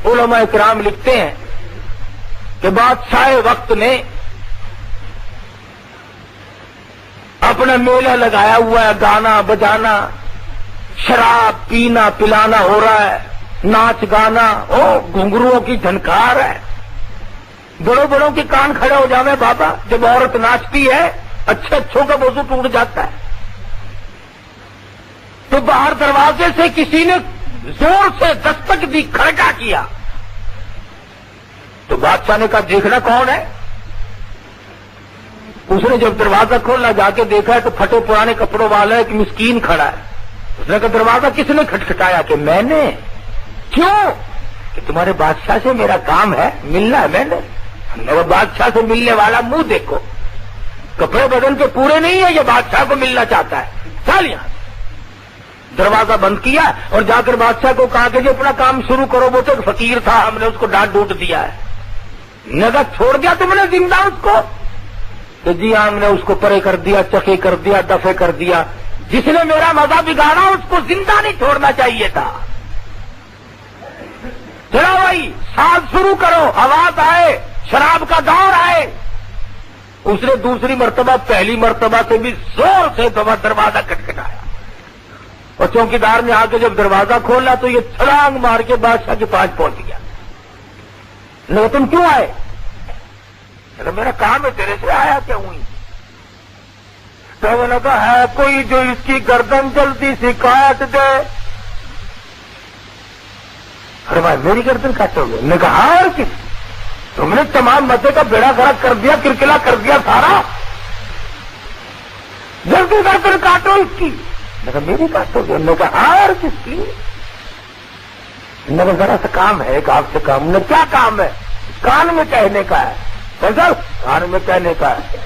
علماء کرام لکھتے ہیں کہ بادشاہ وقت نے اپنا میلہ لگایا ہوا ہے، گانا بجانا، شراب پینا پلانا ہو رہا ہے، ناچ گانا، گھنگروؤں کی جھنکار ہے، بڑوں بڑوں کے کان کھڑے ہو جاوے بابا، جب عورت ناچتی ہے اچھے اچھوں کا وضو ٹوٹ جاتا ہے۔ تو باہر دروازے سے کسی نے زور سے دستک دی، کھڑکا کیا، تو بادشاہ نے کہا دیکھنا کون ہے؟ اس نے جب دروازہ کھولا جا کے دیکھا ہے تو پھٹے پرانے کپڑوں والا ایک مسکین کھڑا ہے۔ اس نے کہا دروازہ کس نے کھٹکھٹایا؟ کہ میں نے۔ کیوں؟ کہ تمہارے بادشاہ سے میرا کام ہے، ملنا ہے میں نے۔ وہ بادشاہ سے ملنے والا منہ دیکھو، کپڑے بدن کے پورے نہیں ہے، یہ بادشاہ کو ملنا چاہتا ہے، چل یہاں۔ دروازہ بند کیا اور جا کر بادشاہ کو کہا کہ جی اپنا کام شروع کرو، وہ تو ایک فقیر تھا، ہم نے اس کو ڈانٹ ڈوٹ دیا ہے۔ نگر چھوڑ دیا تم نے زندہ اس کو؟ تو جی ہم نے اس کو پرے کر دیا، چکے کر دیا، دفے کر دیا۔ جس نے میرا مزہ بگاڑا اس کو زندہ نہیں چھوڑنا چاہیے تھا۔ چلو بھائی ساز شروع کرو، آواز آئے، شراب کا دور آئے۔ اس نے دوسری مرتبہ پہلی مرتبہ سے بھی زور سے دروازہ کھٹکھٹایا، اور چوکیدار نے آ کے جب دروازہ کھولا تو یہ چھلانگ مار کے بادشاہ کے پاس پہنچ گیا۔ نہیں تم کیوں آئے؟ میرا کام ہے، تیرے سے آیا کیا ہوئی؟ تو میں نے کہا ہے کوئی جو اس کی گردن جلدی سے کاٹ دے۔ ارے بھائی میری گردن کاٹو گے؟ میں نے کہا اور کس؟ تم نے تمام مزے کا بیڑا گرک کر دیا، کرکلا کر دیا سارا، جلدی گردن کاٹو اس کی۔ میں کہا میری کاٹو گے؟ میں نے کہا اور کس کی؟ میں نے ذرا سا کام ہے ایک آپ سے کام۔ نے کیا کام ہے؟ کان میں کہنے کا ہے۔ سر کان میں کہنے کا ہے۔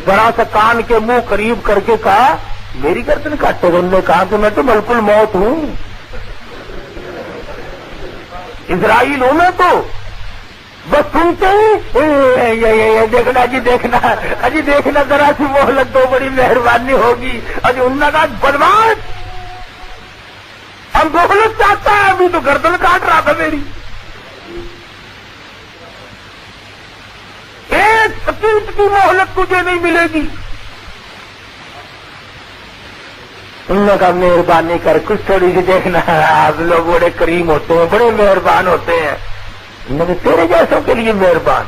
ذرا سا کان کے منہ قریب کر کے کہا میری گردن کاٹو گے؟ نے کہا کہ میں تو ملک الموت ہوں، اسرائیل ہوں میں تو، بس سنتے ہی دیکھنا جی دیکھنا، اجی دیکھنا ذرا سی مہلت دو، بڑی مہربانی ہوگی۔ اجی ان نے کہا بدماش ہم مہلت چاہتا ہے، ابھی تو گردن کاٹ رہا تھا میری۔ ایک سیکنڈ کی مہلت تجھے نہیں ملے گی۔ ان لوگ کا مہربانی کر کچھ تھوڑی سی دیکھنا، آپ لوگ بڑے کریم ہوتے ہیں، بڑے مہربان ہوتے ہیں، لیکن تیرے جیسوں کے لیے مہربان۔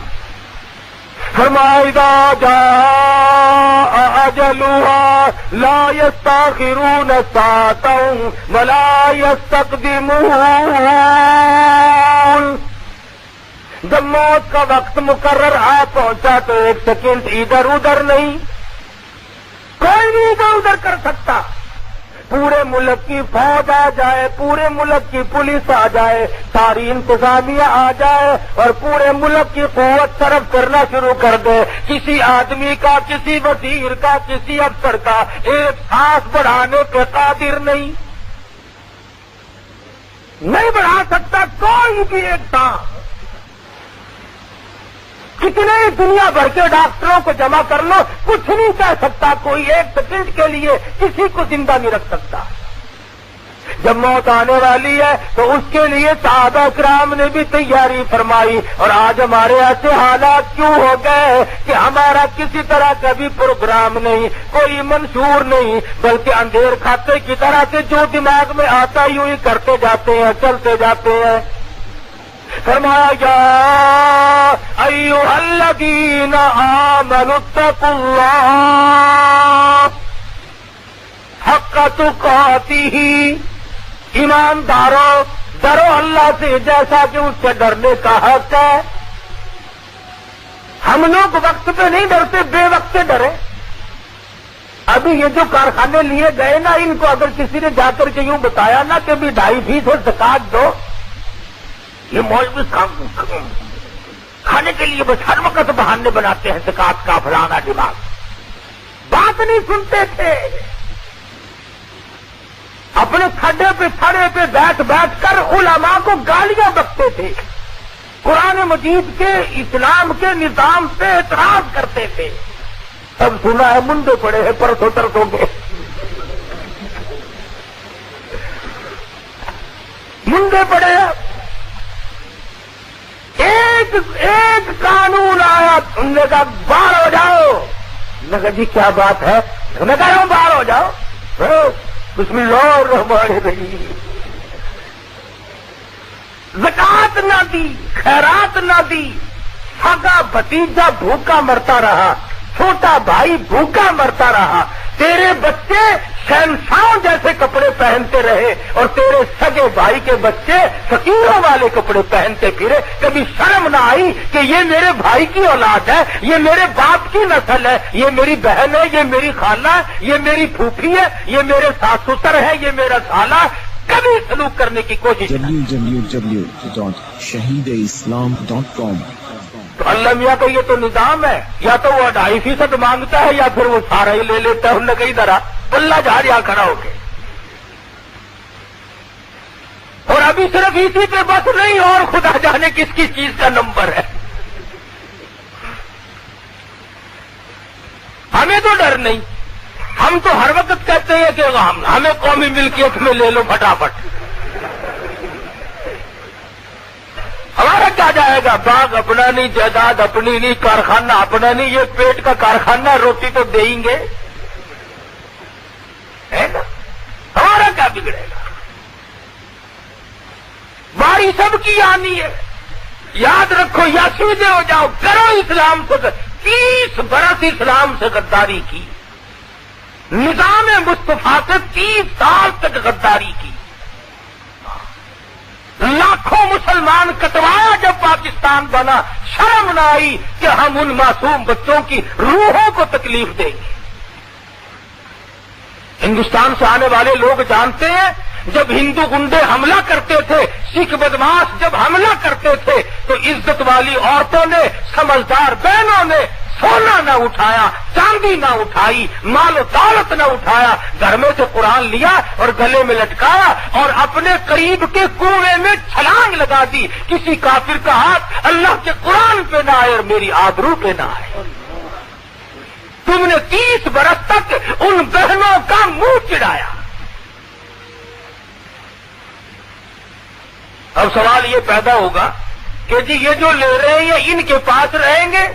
فرمایا اذا جاء اجلها لا يستاخرون ساعة ولا يستقدمون۔ جب موت کا وقت مقرر آ پہنچا تو ایک سیکنڈ ادھر ادھر نہیں، کوئی نہیں ادھر ادھر کر سکتا۔ پورے ملک کی فوج آ جائے، پورے ملک کی پولیس آ جائے، ساری انتظامیہ آ جائے اور پورے ملک کی قوت صرف کرنا شروع کر دے، کسی آدمی کا، کسی وزیر کا، کسی افسر کا ایک سانس بڑھانے پہ قادر نہیں بڑھا سکتا کوئی بھی ایک سانس۔ کتنے دنیا بھر کے ڈاکٹروں کو جمع کر لو، کچھ نہیں کہہ سکتا کوئی ایک سیکنڈ کے لیے کسی کو زندہ نہیں رکھ سکتا۔ جب موت آنے والی ہے تو اس کے لیے صحابہ کرام نے بھی تیاری فرمائی، اور آج ہمارے ایسے حالات کیوں ہو گئے کہ ہمارا کسی طرح کا بھی پروگرام نہیں، کوئی منشور نہیں، بلکہ اندھیر کھاتے کی طرح سے جو دماغ میں آتا یوں ہی کرتے جاتے ہیں، چلتے جاتے ہیں۔ فرمایا یا ایھا الذین آمنوا اتقوا اللہ حق تقاتہ، ایمانداروں ڈرو اللہ سے جیسا کہ اس سے ڈرنے کا حق ہے۔ ہم لوگ وقت پہ نہیں ڈرتے، بے وقت ڈرے۔ ابھی یہ جو کارخانے لیے گئے نا، ان کو اگر کسی نے جا کر کے یوں بتایا نا کہ بھی 2.5% زکات دو، یہ مولوی کھانے کے لیے بس ہر وقت بہانے بناتے ہیں، زکات کا فلانا دماغ، بات نہیں سنتے تھے۔ اپنے کھڈے پہ تھڑے پہ بیٹھ بیٹھ کر علماء کو گالیاں بکتے تھے، قرآن مجید کے، اسلام کے نظام سے اعتراض کرتے تھے۔ اب سنا ہے منڈے پڑے ہیں پرسوں ترسوں کے، منڈے پڑے ہیں۔ ایک قانون آیا، تم نے کہا باہر ہو جاؤ۔ میں کہا جی کیا بات ہے؟ میں کہہ رہا ہوں باہر ہو جاؤ۔ بسم اللہ الرحمن الرحیم۔ زکات نہ دی، خیرات نہ دی، سگا بھتیجا بھوکا مرتا رہا، چھوٹا بھائی بھوکا مرتا رہا، تیرے بچے شہنشاہوں جیسے کپڑے پہنتے رہے اور تیرے سگے بھائی کے بچے فقیروں والے کپڑے پہنتے پھرے۔ کبھی شرم نہ آئی کہ یہ میرے بھائی کی اولاد ہے، یہ میرے باپ کی نسل ہے، یہ میری بہن ہے، یہ میری خالہ ہے، یہ میری پھوپھی ہے، یہ میرے ساس سسر ہے، یہ میرا سالہ ہے؟ کبھی سلوک کرنے کی کوشش نہیں۔ www.shahideislam.com تو اللہ میاں کا یہ تو نظام ہے، یا تو وہ 2.5% مانگتا ہے یا پھر وہ سارا ہی لے لیتا ہے۔ انہوں نے کہیں درا اللہ جھاڑیا کھڑا ہو کے، اور ابھی صرف اسی پہ بس نہیں، اور خدا جانے کس کس چیز کا نمبر ہے۔ ہمیں تو ڈر نہیں، ہم تو ہر وقت کہتے ہیں کہ ہمیں قومی ملکیت میں لے لو پھٹافٹ۔ ہمارا کیا جائے گا؟ باغ اپنا نہیں، جائیداد اپنی نہیں، کارخانہ اپنا نہیں، یہ پیٹ کا کارخانہ، روٹی تو دیں گے، ہے نا؟ ہمارا کیا بگڑے گا؟ باری سب کی آنی ہے، یاد رکھو یا سیدھے ہو جاؤ، کرو اسلام سے 30 برس اسلام سے غداری کی، نظام مصطفیٰ سے 30 سال تک غداری کی، لاکھوں مسلمان کٹوایا جب پاکستان بنا، شرم نہ آئی کہ ہم ان معصوم بچوں کی روحوں کو تکلیف دیں گے۔ ہندوستان سے آنے والے لوگ جانتے ہیں، جب ہندو گنڈے حملہ کرتے تھے، سکھ بدماش جب حملہ کرتے تھے تو عزت والی عورتوں نے، سمجھدار بہنوں نے سونا نہ اٹھایا، چاندی نہ اٹھائی، مال و دولت نہ اٹھایا، گھر میں سے قرآن لیا اور گلے میں لٹکایا اور اپنے قریب کے کنویں میں چھلانگ لگا دی۔ کسی کافر کا ہاتھ اللہ کے قرآن پہ نہ آئے اور میری آبرو پہ نہ آئے۔ تم نے 30 برس تک ان بہنوں کا منہ چڑھایا۔ اب سوال یہ پیدا ہوگا کہ جی یہ جو لے رہے ہیں یہ ان کے پاس رہیں گے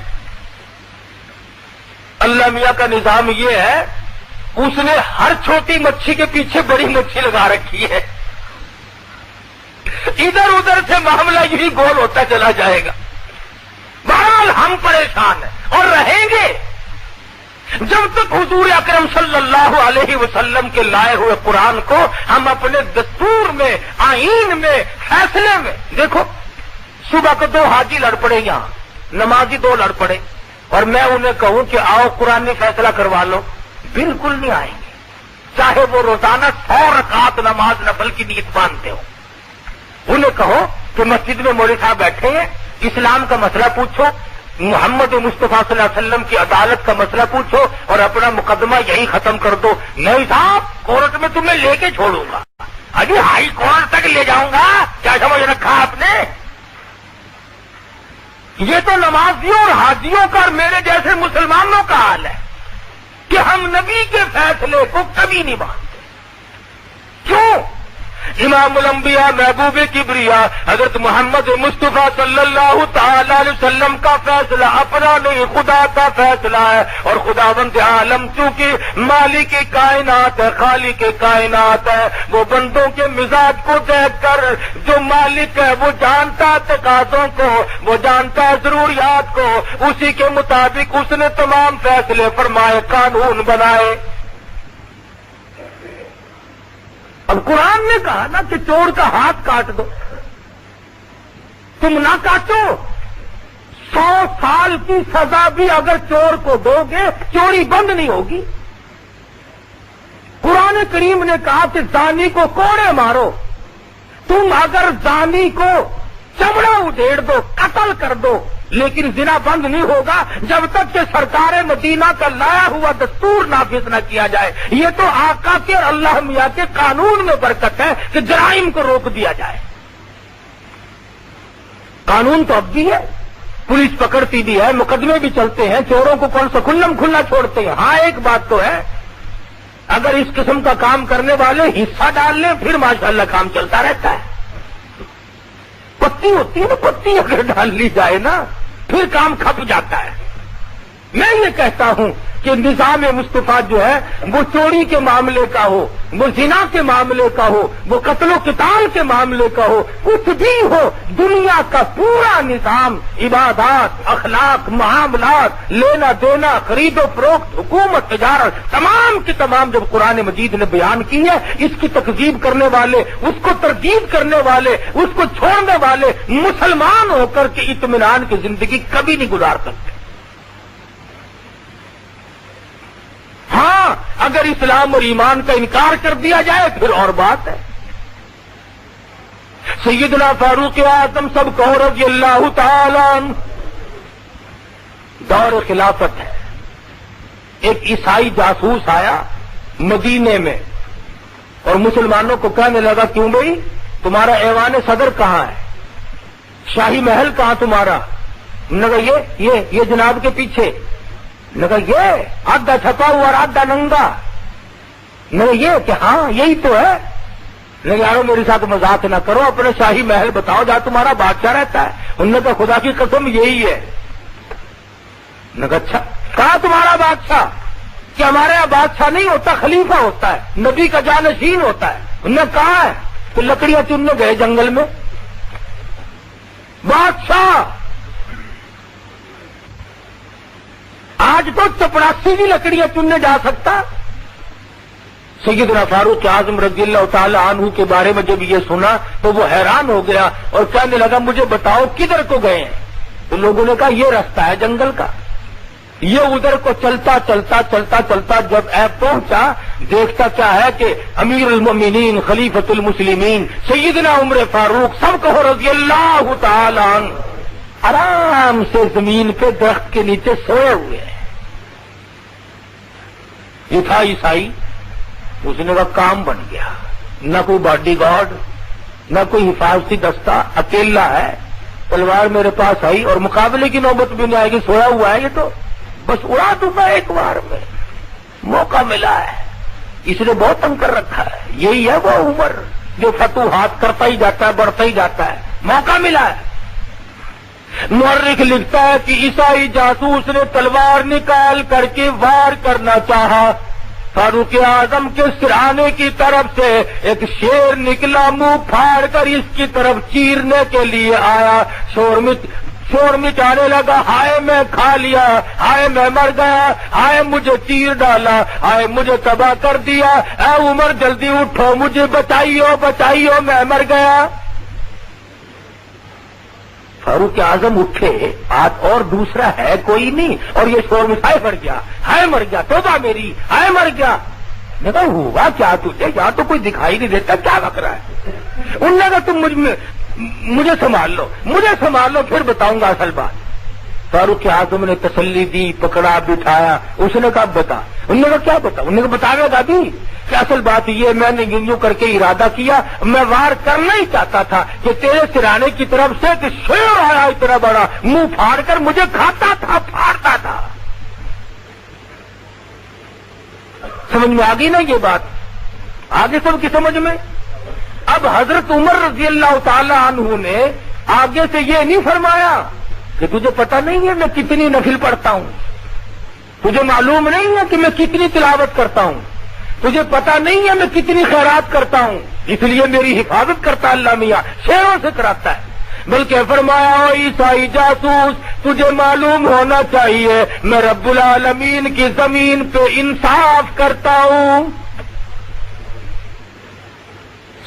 اللہ میاں کا نظام یہ ہے، اس نے ہر چھوٹی مچھی کے پیچھے بڑی مچھی لگا رکھی ہے، ادھر ادھر سے معاملہ یہی گول ہوتا چلا جائے گا۔ بہرحال ہم پریشان ہیں اور رہیں گے جب تک حضور اکرم صلی اللہ علیہ وسلم کے لائے ہوئے قرآن کو ہم اپنے دستور میں، آئین میں، فیصلے میں۔ دیکھو صبح کو 2 حاجی لڑ پڑے، یہاں نمازی 2 لڑ پڑے، اور میں انہیں کہوں کہ آؤ قرآن میں فیصلہ کروا لو، بالکل نہیں آئیں گے، چاہے وہ روزانہ 100 رکعت نماز نفل کی نیت باندھتے ہو۔ انہیں کہو کہ مسجد میں مولوی صاحب بیٹھے ہیں، اسلام کا مسئلہ پوچھو، محمد مصطفیٰ صلی اللہ علیہ وسلم کی عدالت کا مسئلہ پوچھو اور اپنا مقدمہ یہی ختم کر دو۔ نہیں صاحب، کورٹ میں تمہیں لے کے چھوڑوں گا، ابھی ہائی کورٹ تک لے جاؤں گا، کیا سمجھ رکھا آپ نے؟ یہ تو نمازیوں اور حاجیوں کا اور میرے جیسے مسلمانوں کا حال ہے کہ ہم نبی کے فیصلے کو کبھی نہیں مانتے۔ کیوں؟ امام الانبیاء محبوب کبریا حضرت محمد مصطفیٰ صلی اللہ تعالی علیہ وسلم کا فیصلہ اپنا نہیں، خدا کا فیصلہ ہے، اور خداوند عالم چونکہ مالک کائنات ہے، خالق کائنات ہے، وہ بندوں کے مزاج کو دیکھ کر جو مالک ہے وہ جانتا ہے تقاضوں کو، وہ جانتا ہے ضروریات کو، اسی کے مطابق اس نے تمام فیصلے فرمائے، قانون بنائے۔ اب قرآن نے کہا نا کہ چور کا ہاتھ کاٹ دو، تم نہ کاٹو، 100 سال کی سزا بھی اگر چور کو دو گے چوری بند نہیں ہوگی۔ قرآن کریم نے کہا کہ زانی کو کوڑے مارو، تم اگر زانی کو چمڑا ادھیڑ دو، قتل کر دو، لیکن زنا بند نہیں ہوگا جب تک کہ سرکار مدینہ کا لایا ہوا دستور نافذ نہ کیا جائے۔ یہ تو آقا کے اور اللہ میاں کے قانون میں برکت ہے کہ جرائم کو روک دیا جائے۔ قانون تو اب بھی ہے، پولیس پکڑتی بھی ہے، مقدمے بھی چلتے ہیں، چوروں کو کون سا کھلم کھلا چھوڑتے ہیں۔ ہاں ایک بات تو ہے، اگر اس قسم کا کام کرنے والے حصہ ڈال لیں پھر ماشاءاللہ کام چلتا رہتا ہے۔ پتی ہوتی ہے نا، پتی اگر ڈال لی جائے نا پھر کام کھپ جاتا ہے۔ میں یہ کہتا ہوں کہ نظام مصطفیٰ جو ہے وہ چوری کے معاملے کا ہو، وہ زنا کے معاملے کا ہو، وہ قتل و قتال کے معاملے کا ہو، کچھ بھی ہو، دنیا کا پورا نظام، عبادات، اخلاق، معاملات، لینا دینا، خرید و فروخت، حکومت، تجارت، تمام کی تمام جب قرآن مجید نے بیان کی ہے، اس کی تکذیب کرنے والے، اس کو تردید کرنے والے، اس کو چھوڑنے والے مسلمان ہو کر کے اطمینان کی زندگی کبھی نہیں گزار سکتے۔ ہاں اگر اسلام اور ایمان کا انکار کر دیا جائے پھر اور بات ہے۔ سیدنا فاروق اعظم سب کو رضی اللہ تعالی عنہ، دور خلافت ہے، ایک عیسائی جاسوس آیا مدینے میں اور مسلمانوں کو کہنے لگا، کیوں بھائی تمہارا ایوان صدر کہاں ہے، شاہی محل کہاں تمہارا؟ نے کہا یہ جناب کے پیچھے۔ نے کہا یہ آدھا چھپا ہوا اور آدھا ننگا؟ نے کہا یہ کہ ہاں یہی تو ہے۔ نے کہا یارو میرے ساتھ مذاق نہ کرو، اپنے شاہی محل بتاؤ جہاں تمہارا بادشاہ رہتا ہے۔ انہوں نے کہا خدا کی قسم یہی ہے۔ نے کہا اچھا، کہاں تمہارا بادشاہ؟ کہ ہمارے یہاں بادشاہ نہیں ہوتا، خلیفہ ہوتا ہے، نبی کا جانشین ہوتا ہے۔ انہوں نے کہا ہے تو لکڑیاں چننے گئے جنگل میں۔ بادشاہ آج تو چپڑاسی بھی لکڑیاں چننے جا سکتا۔ سیدنا فاروق اعظم رضی اللہ تعالی عنہ کے بارے میں جب یہ سنا تو وہ حیران ہو گیا اور کہنے لگا مجھے بتاؤ کدھر کو گئے ہیں؟ تو لوگوں نے کہا یہ راستہ ہے جنگل کا۔ یہ ادھر کو چلتا چلتا چلتا چلتا جب پہنچا، دیکھتا کیا ہے کہ امیر المومنین خلیفۃ المسلمین سیدنا عمر فاروق سب کو رضی اللہ تعالی عنہ آرام سے زمین پہ درخت کے نیچے سوئے ہوئے ہیں۔ یہ تھا عیسائی، اس نے کہا کام بن گیا، نہ کوئی باڈی گارڈ نہ کوئی حفاظتی دستہ، اکیلا ہے، تلوار میرے پاس آئی اور مقابلے کی نوبت بھی نہیں آئے گی، سویا ہوا ہے یہ تو، بس اڑا دوں گا ایک بار میں، موقع ملا ہے۔ اس نے بہت تنگ کر رکھا ہے، یہی ہے وہ عمر جو فتوحات کرتا ہی جاتا ہے، بڑھتا ہی جاتا ہے، موقع ملا ہے۔ مورخ لکھتا ہے کہ عیسائی جاسوس نے تلوار نکال کر کے وار کرنا چاہا، فاروق اعظم کے سرہانے کی طرف سے ایک شیر نکلا، منہ پھاڑ کر اس کی طرف چیرنے کے لیے آیا، شور مچانے لگا، ہائے میں کھا لیا، ہائے میں مر گیا، ہائے مجھے چیر ڈالا، ہائے مجھے تباہ کر دیا، اے عمر جلدی اٹھو، مجھے بچائیو بچائیو، میں مر گیا۔ فاروق اعظم اٹھے، آج اور دوسرا ہے کوئی نہیں، اور یہ شور مچائے مر گیا، ہائے مر گیا، توبہ میری، ہائے مر گیا۔ میں کہا ہوا کیا تجھے؟ یہاں تو کوئی دکھائی نہیں دیتا، کیا بک رہا ہے؟ انہوں نے کہا تم مجھے سنبھال لو پھر بتاؤں گا اصل بات۔ فاروق اعظم نے تسلی دی، پکڑا بٹھایا، اس نے کہا بتا۔ انہوں نے کہا کیا بتا؟ انہوں نے کہا بتا گا ابھی کہ اصل بات یہ میں نے یوں کر کے ارادہ کیا، میں وار کرنا ہی چاہتا تھا کہ تیرے سرانے کی طرف سے کہ شیر آیا اتنا بڑا، منہ پھاڑ کر مجھے کھاتا تھا، پھاڑتا تھا۔ سمجھ میں آ گئی نا یہ بات؟ آگے سب کی سمجھ میں؟ اب حضرت عمر رضی اللہ تعالی عنہ نے آگے سے یہ نہیں فرمایا کہ تجھے پتہ نہیں ہے میں کتنی نفل پڑھتا ہوں، تجھے معلوم نہیں ہے کہ میں کتنی تلاوت کرتا ہوں، تجھے پتہ نہیں ہے میں کتنی خیرات کرتا ہوں، اس لیے میری حفاظت کرتا اللہ میاں، شیروں سے کراتا ہے، بلکہ فرمایا او عیسائی جاسوس تجھے معلوم ہونا چاہیے میں رب العالمین کی زمین پہ انصاف کرتا ہوں،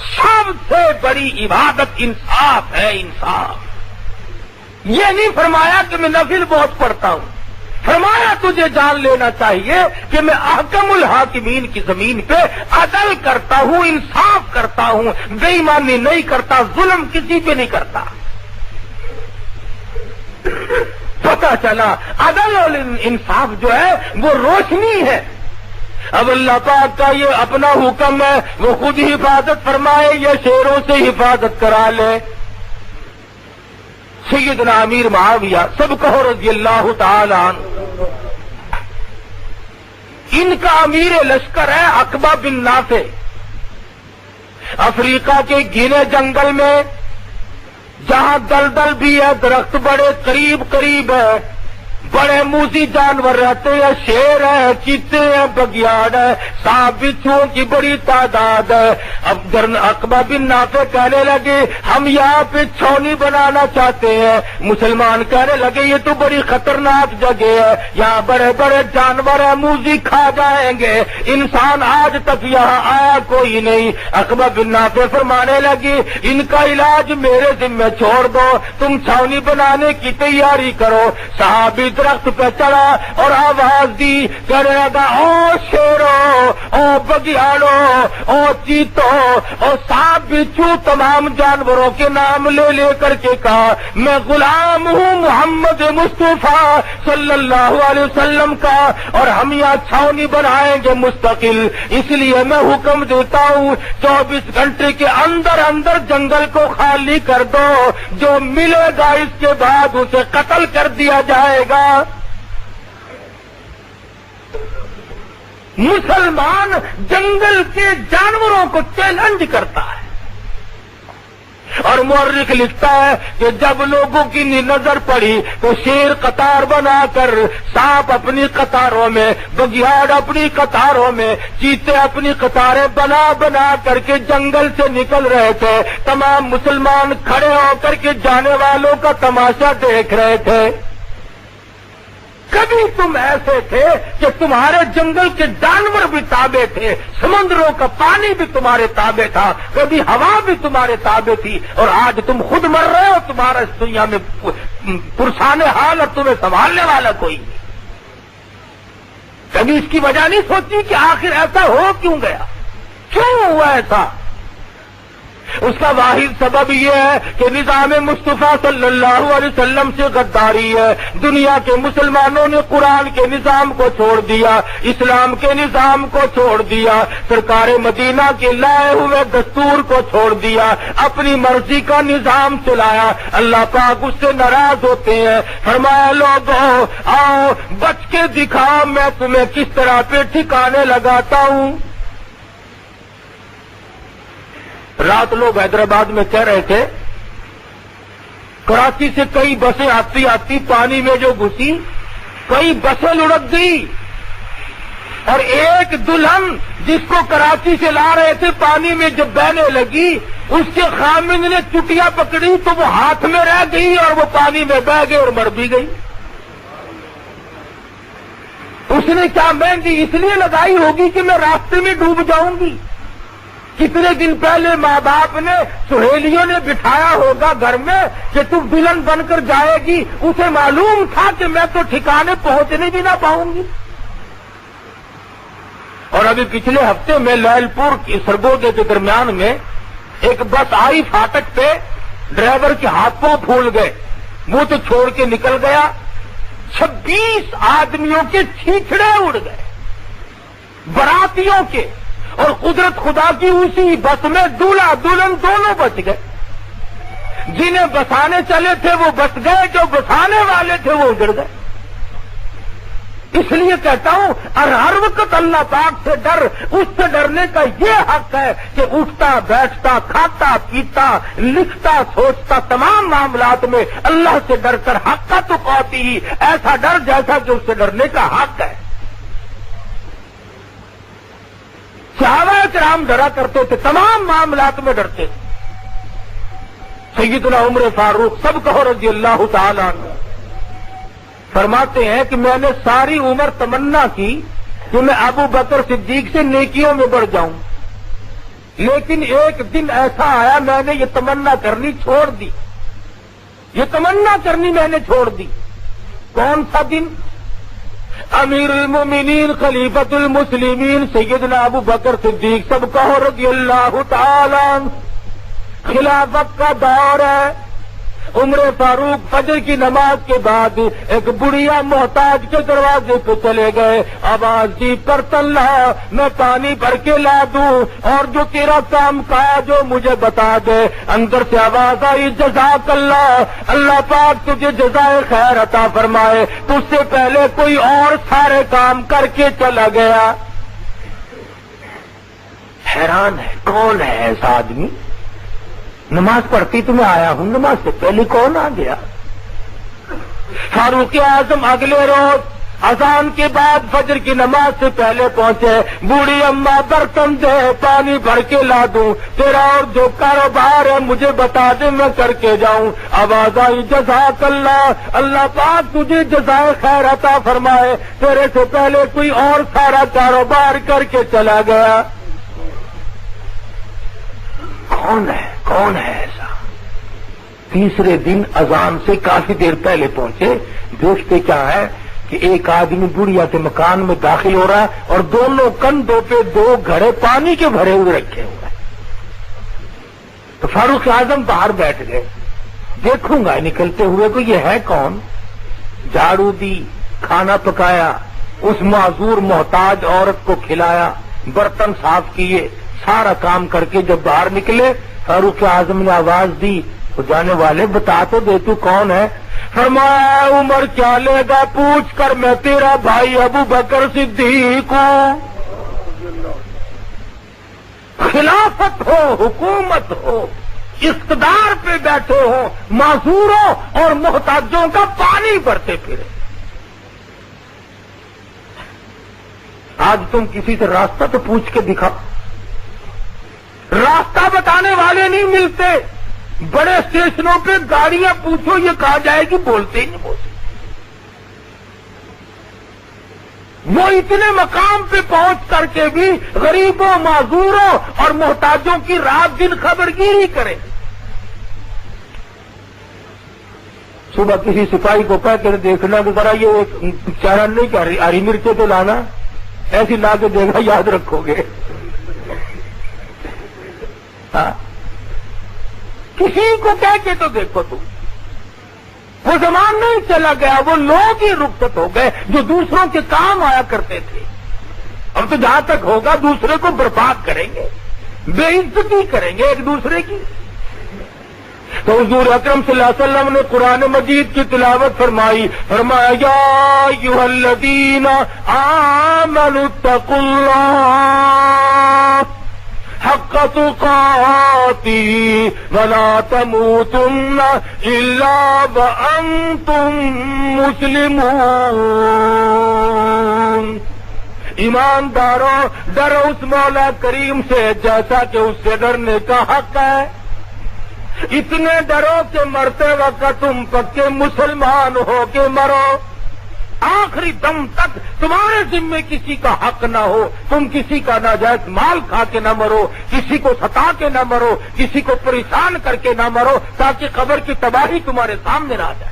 سب سے بڑی عبادت انصاف ہے، انصاف۔ یہ نہیں فرمایا کہ میں نفل بہت پڑھتا ہوں، فرمایا تجھے جان لینا چاہیے کہ میں احکم الحاکمین کی زمین پہ عدل کرتا ہوں، انصاف کرتا ہوں، بے ایمانی نہیں کرتا، ظلم کسی پہ نہیں کرتا۔ پتہ چلا عدل اور انصاف جو ہے وہ روشنی ہے۔ اب اللہ پاک کا یہ اپنا حکم ہے، وہ خود ہی حفاظت فرمائے، یہ شیروں سے حفاظت کرا لے۔ سیدنا امیر معاویہ سب کہو رضی اللہ تعالی عنہ، ان کا امیر لشکر ہے عقبہ بن نافع، افریقہ کے گھنے جنگل میں جہاں دلدل بھی ہے، درخت بڑے قریب قریب ہے، بڑے موذی جانور رہتے ہیں، شیر ہے، چیتے ہیں، بگیاڑ ہے، سانپ بچھوؤں کی بڑی تعداد ہے۔ اب عقبہ بن نافع کہنے لگے ہم یہاں پہ چھاؤنی بنانا چاہتے ہیں، مسلمان کہنے لگے یہ تو بڑی خطرناک جگہ ہے، یہاں بڑے بڑے جانور ہیں، موذی کھا جائیں گے، انسان آج تک یہاں آیا کوئی نہیں۔ عقبہ بن نافع فرمانے لگی ان کا علاج میرے ذمہ چھوڑ دو، تم چھاؤنی بنانے کی تیاری کرو۔ صحابی درخت پہ چڑھا اور آواز دی، کہنے لگا او شیرو، او بگیاڑو، او چیتو، او سانپ بچھو، تمام جانوروں کے نام لے لے کر کے کہا میں غلام ہوں محمد مصطفیٰ صلی اللہ علیہ وسلم کا، اور ہم یہاں چھاؤنی بنائیں گے مستقل، اس لیے میں حکم دیتا ہوں 24 گھنٹے کے اندر اندر جنگل کو خالی کر دو، جو ملے گا اس کے بعد اسے قتل کر دیا جائے گا۔ مسلمان جنگل کے جانوروں کو چیلنج کرتا ہے، اور مورخ لکھتا ہے کہ جب لوگوں کی نظر پڑی تو شیر قطار بنا کر، سانپ اپنی قطاروں میں، بگیاڑ اپنی قطاروں میں، چیتے اپنی قطاریں بنا بنا کر کے جنگل سے نکل رہے تھے، تمام مسلمان کھڑے ہو کر کے جانے والوں کا تماشا دیکھ رہے تھے۔ کبھی تم ایسے تھے کہ تمہارے جنگل کے جانور بھی تابع تھے، سمندروں کا پانی بھی تمہارے تابع تھا، کبھی ہوا بھی تمہارے تابع تھی، اور آج تم خود مر رہے ہو، تمہارا اس دنیا میں پرسان حال اور تمہیں سنبھالنے والا کوئی نہیں۔ کبھی اس کی وجہ نہیں سوچی کہ آخر ایسا ہو کیوں گیا، کیوں ہوا ایسا؟ اس کا واحد سبب یہ ہے کہ نظام مصطفیٰ صلی اللہ علیہ وسلم سے غداری ہے۔ دنیا کے مسلمانوں نے قرآن کے نظام کو چھوڑ دیا، اسلام کے نظام کو چھوڑ دیا، سرکار مدینہ کے لائے ہوئے دستور کو چھوڑ دیا، اپنی مرضی کا نظام چلایا۔ اللہ پاک اس سے ناراض ہوتے ہیں، فرمایا لوگوں آؤ بچ کے دکھاؤ میں تمہیں کس طرح پہ ٹھکانے لگاتا ہوں۔ رات لوگ حیدرآباد میں کہہ رہے تھے کراچی سے کئی بسیں آتی آتی پانی میں جو گھسی، کئی بسیں لڑک گئی، اور ایک دلہن جس کو کراچی سے لا رہے تھے پانی میں جب بہنے لگی، اس کے خامند نے چٹیا پکڑی تو وہ ہاتھ میں رہ گئی اور وہ پانی میں بہ گئی اور مر بھی گئی۔ اس نے کیا مہندی اس لیے لگائی ہوگی کہ میں راستے میں ڈوب جاؤں گی؟ کتنے دن پہلے ماں باپ نے، سہیلیوں نے بٹھایا ہوگا گھر میں کہ تم دلہن بن کر جائے گی، اسے معلوم تھا کہ میں تو ٹھکانے پہنچنے بھی نہ پاؤں گی۔ اور ابھی پچھلے ہفتے میں لال پور کی سرگودے کے درمیان میں ایک بس آئی فاٹک پہ، ڈرائیور کے ہاتھ پاؤں پھول گئے، منہ تو چھوڑ کے نکل گیا، 26 آدمیوں کے چھیچڑے اڑ گئے، براتیوں کے، اور قدرت خدا کی اسی بس میں دولہا دلہن دونوں بچ گئے۔ جنہیں بسانے چلے تھے وہ بچ گئے، جو بسانے والے تھے وہ اجڑ گئے۔ اس لیے کہتا ہوں، اور ہر وقت اللہ پاک سے ڈر، اس سے ڈرنے کا یہ حق ہے کہ اٹھتا بیٹھتا کھاتا پیتا لکھتا سوچتا تمام معاملات میں اللہ سے ڈر کر حق کا تو قوتی ہی ایسا ڈر جیسا کہ اس سے ڈرنے کا حق ہے۔ صحابہ کرام ڈرا کرتے تھے، تمام معاملات میں ڈرتے تھے۔ سیدنا عمر فاروق سب کہو رضی اللہ تعالی عنہ فرماتے ہیں کہ میں نے ساری عمر تمنا کی کہ میں ابو بکر صدیق سے نیکیوں میں بڑھ جاؤں، لیکن ایک دن ایسا آیا میں نے یہ تمنا کرنی چھوڑ دی، یہ تمنا کرنی میں نے چھوڑ دی۔ کون سا دن؟ امیر المومنین خلیفۃ المسلمین سیدنا ابو بکر صدیق سب کہو رضی اللہ تعالی عنہ، خلافت کا دور ہے۔ عمر فاروق فجر کی نماز کے بعد ایک بڑھیا محتاج کے دروازے پہ چلے گئے، آواز دی کرت اللہ میں پانی بھر کے لا دوں اور جو تیرا کام کاج جو مجھے بتا دے۔ اندر سے آواز آئی جزاک اللہ، اللہ پاک تجھے جزائے خیر عطا فرمائے، تجھ سے پہلے کوئی اور سارے کام کر کے چلا گیا۔ حیران ہے کون ہے ایسا آدمی؟ نماز پڑھتی تو میں آیا ہوں، نماز سے پہلے کون آ گیا؟ فاروق اعظم اگلے روز اذان کے بعد فجر کی نماز سے پہلے پہنچے، بوڑھی اماں برتن دے پانی بھر کے لا دوں، تیرا اور جو کاروبار ہے مجھے بتا دے میں کر کے جاؤں۔ آواز آئی جزاک اللہ، اللہ پاک تجھے جزائے خیر عطا فرمائے، تیرے سے پہلے کوئی اور سارا کاروبار کر کے چلا گیا۔ کون ہے ایسا؟ تیسرے دن اذان سے کافی دیر پہلے پہنچے، دیکھتے کیا ہے کہ ایک آدمی بڑھیا کے مکان میں داخل ہو رہا ہے اور دونوں کندھوں پہ 2 گھڑے پانی کے بھرے ہوئے رکھے ہوئے ہیں۔ تو فاروق اعظم باہر بیٹھ گئے، دیکھوں گا نکلتے ہوئے کو یہ ہے کون؟ جھاڑو دی، کھانا پکایا، اس معذور محتاج عورت کو کھلایا، برتن صاف کیے، سارا کام کر کے جب باہر نکلے فاروق اعظم نے آواز دی، وہ جانے والے بتا تو دے تو کون ہے؟ فرمایا عمر کیا لے گا پوچھ کر، میں تیرا بھائی ابو بکر صدیق ہوں۔ خلافت ہو، حکومت ہو، اقتدار پہ بیٹھے ہو، معذوروں اور محتاجوں کا پانی بھرتے پھرے۔ آج تم کسی سے راستہ تو پوچھ کے دکھاؤ، راستہ بتانے والے نہیں ملتے، بڑے اسٹیشنوں پہ گاڑیاں پوچھو یہ کہا جائے گی بولتے ہی نہیں بولتے۔ وہ اتنے مقام پہ پہنچ کر کے بھی غریبوں معذوروں اور محتاجوں کی رات دن خبرگیری کریں۔ صبح کسی سپاہی کو کہہ کر دیکھنا کہ ذرا یہ چارہ نہیں کہ ہری مرچیں تو لانا، ایسی لا کے دیکھا یاد رکھو گے۔ کسی کو کہہ کے تو دیکھو تم، وہ زمان نہیں چلا گیا، وہ لوگ ہی رخصت ہو گئے جو دوسروں کے کام آیا کرتے تھے۔ اب تو جہاں تک ہوگا دوسرے کو برباد کریں گے، بے عزتی کریں گے ایک دوسرے کی۔ تو حضور اکرم صلی اللہ علیہ وسلم نے قرآن مجید کی تلاوت فرمائی، فرمایا یا ایھا الذین آمنوا اتقوا اللہ حق حق تقاته ولا تموتن الا وانتم مسلمون۔ ایمانداروں، ڈرو اس مولا کریم سے جیسا کہ اس سے ڈرنے کا حق ہے۔ اتنے ڈرو کہ مرتے وقت تم پکے مسلمان ہو کے مرو، آخری دم تک تمہارے ذمے کسی کا حق نہ ہو، تم کسی کا ناجائز مال کھا کے نہ مرو، کسی کو ستا کے نہ مرو، کسی کو پریشان کر کے نہ مرو، تاکہ قبر کی تباہی تمہارے سامنے نہ آ جائے۔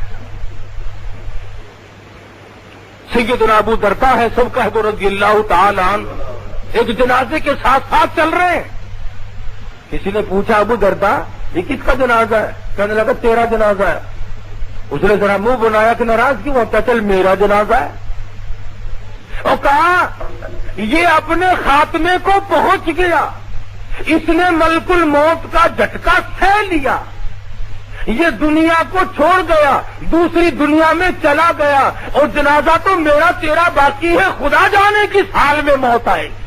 سیدنا ابو درداء ہے سب کہہ دو رضی اللہ تعالی عنہ، ایک جنازے کے ساتھ ساتھ چل رہے ہیں۔ کسی نے پوچھا ابو درداء یہ کس کا جنازہ ہے؟ کہنے لگا تیرا جنازہ ہے۔ اس نے ذرا منہ بنایا کہ ناراض کیوں ہوتا؟ چل میرا جنازہ ہے۔ اور کہا یہ اپنے خاتمے کو پہنچ گیا، اس نے ملک الموت کا جھٹکا سہ لیا، یہ دنیا کو چھوڑ گیا، دوسری دنیا میں چلا گیا، اور جنازہ تو میرا تیرا باقی ہے، خدا جانے کس حال میں موت آئے گی۔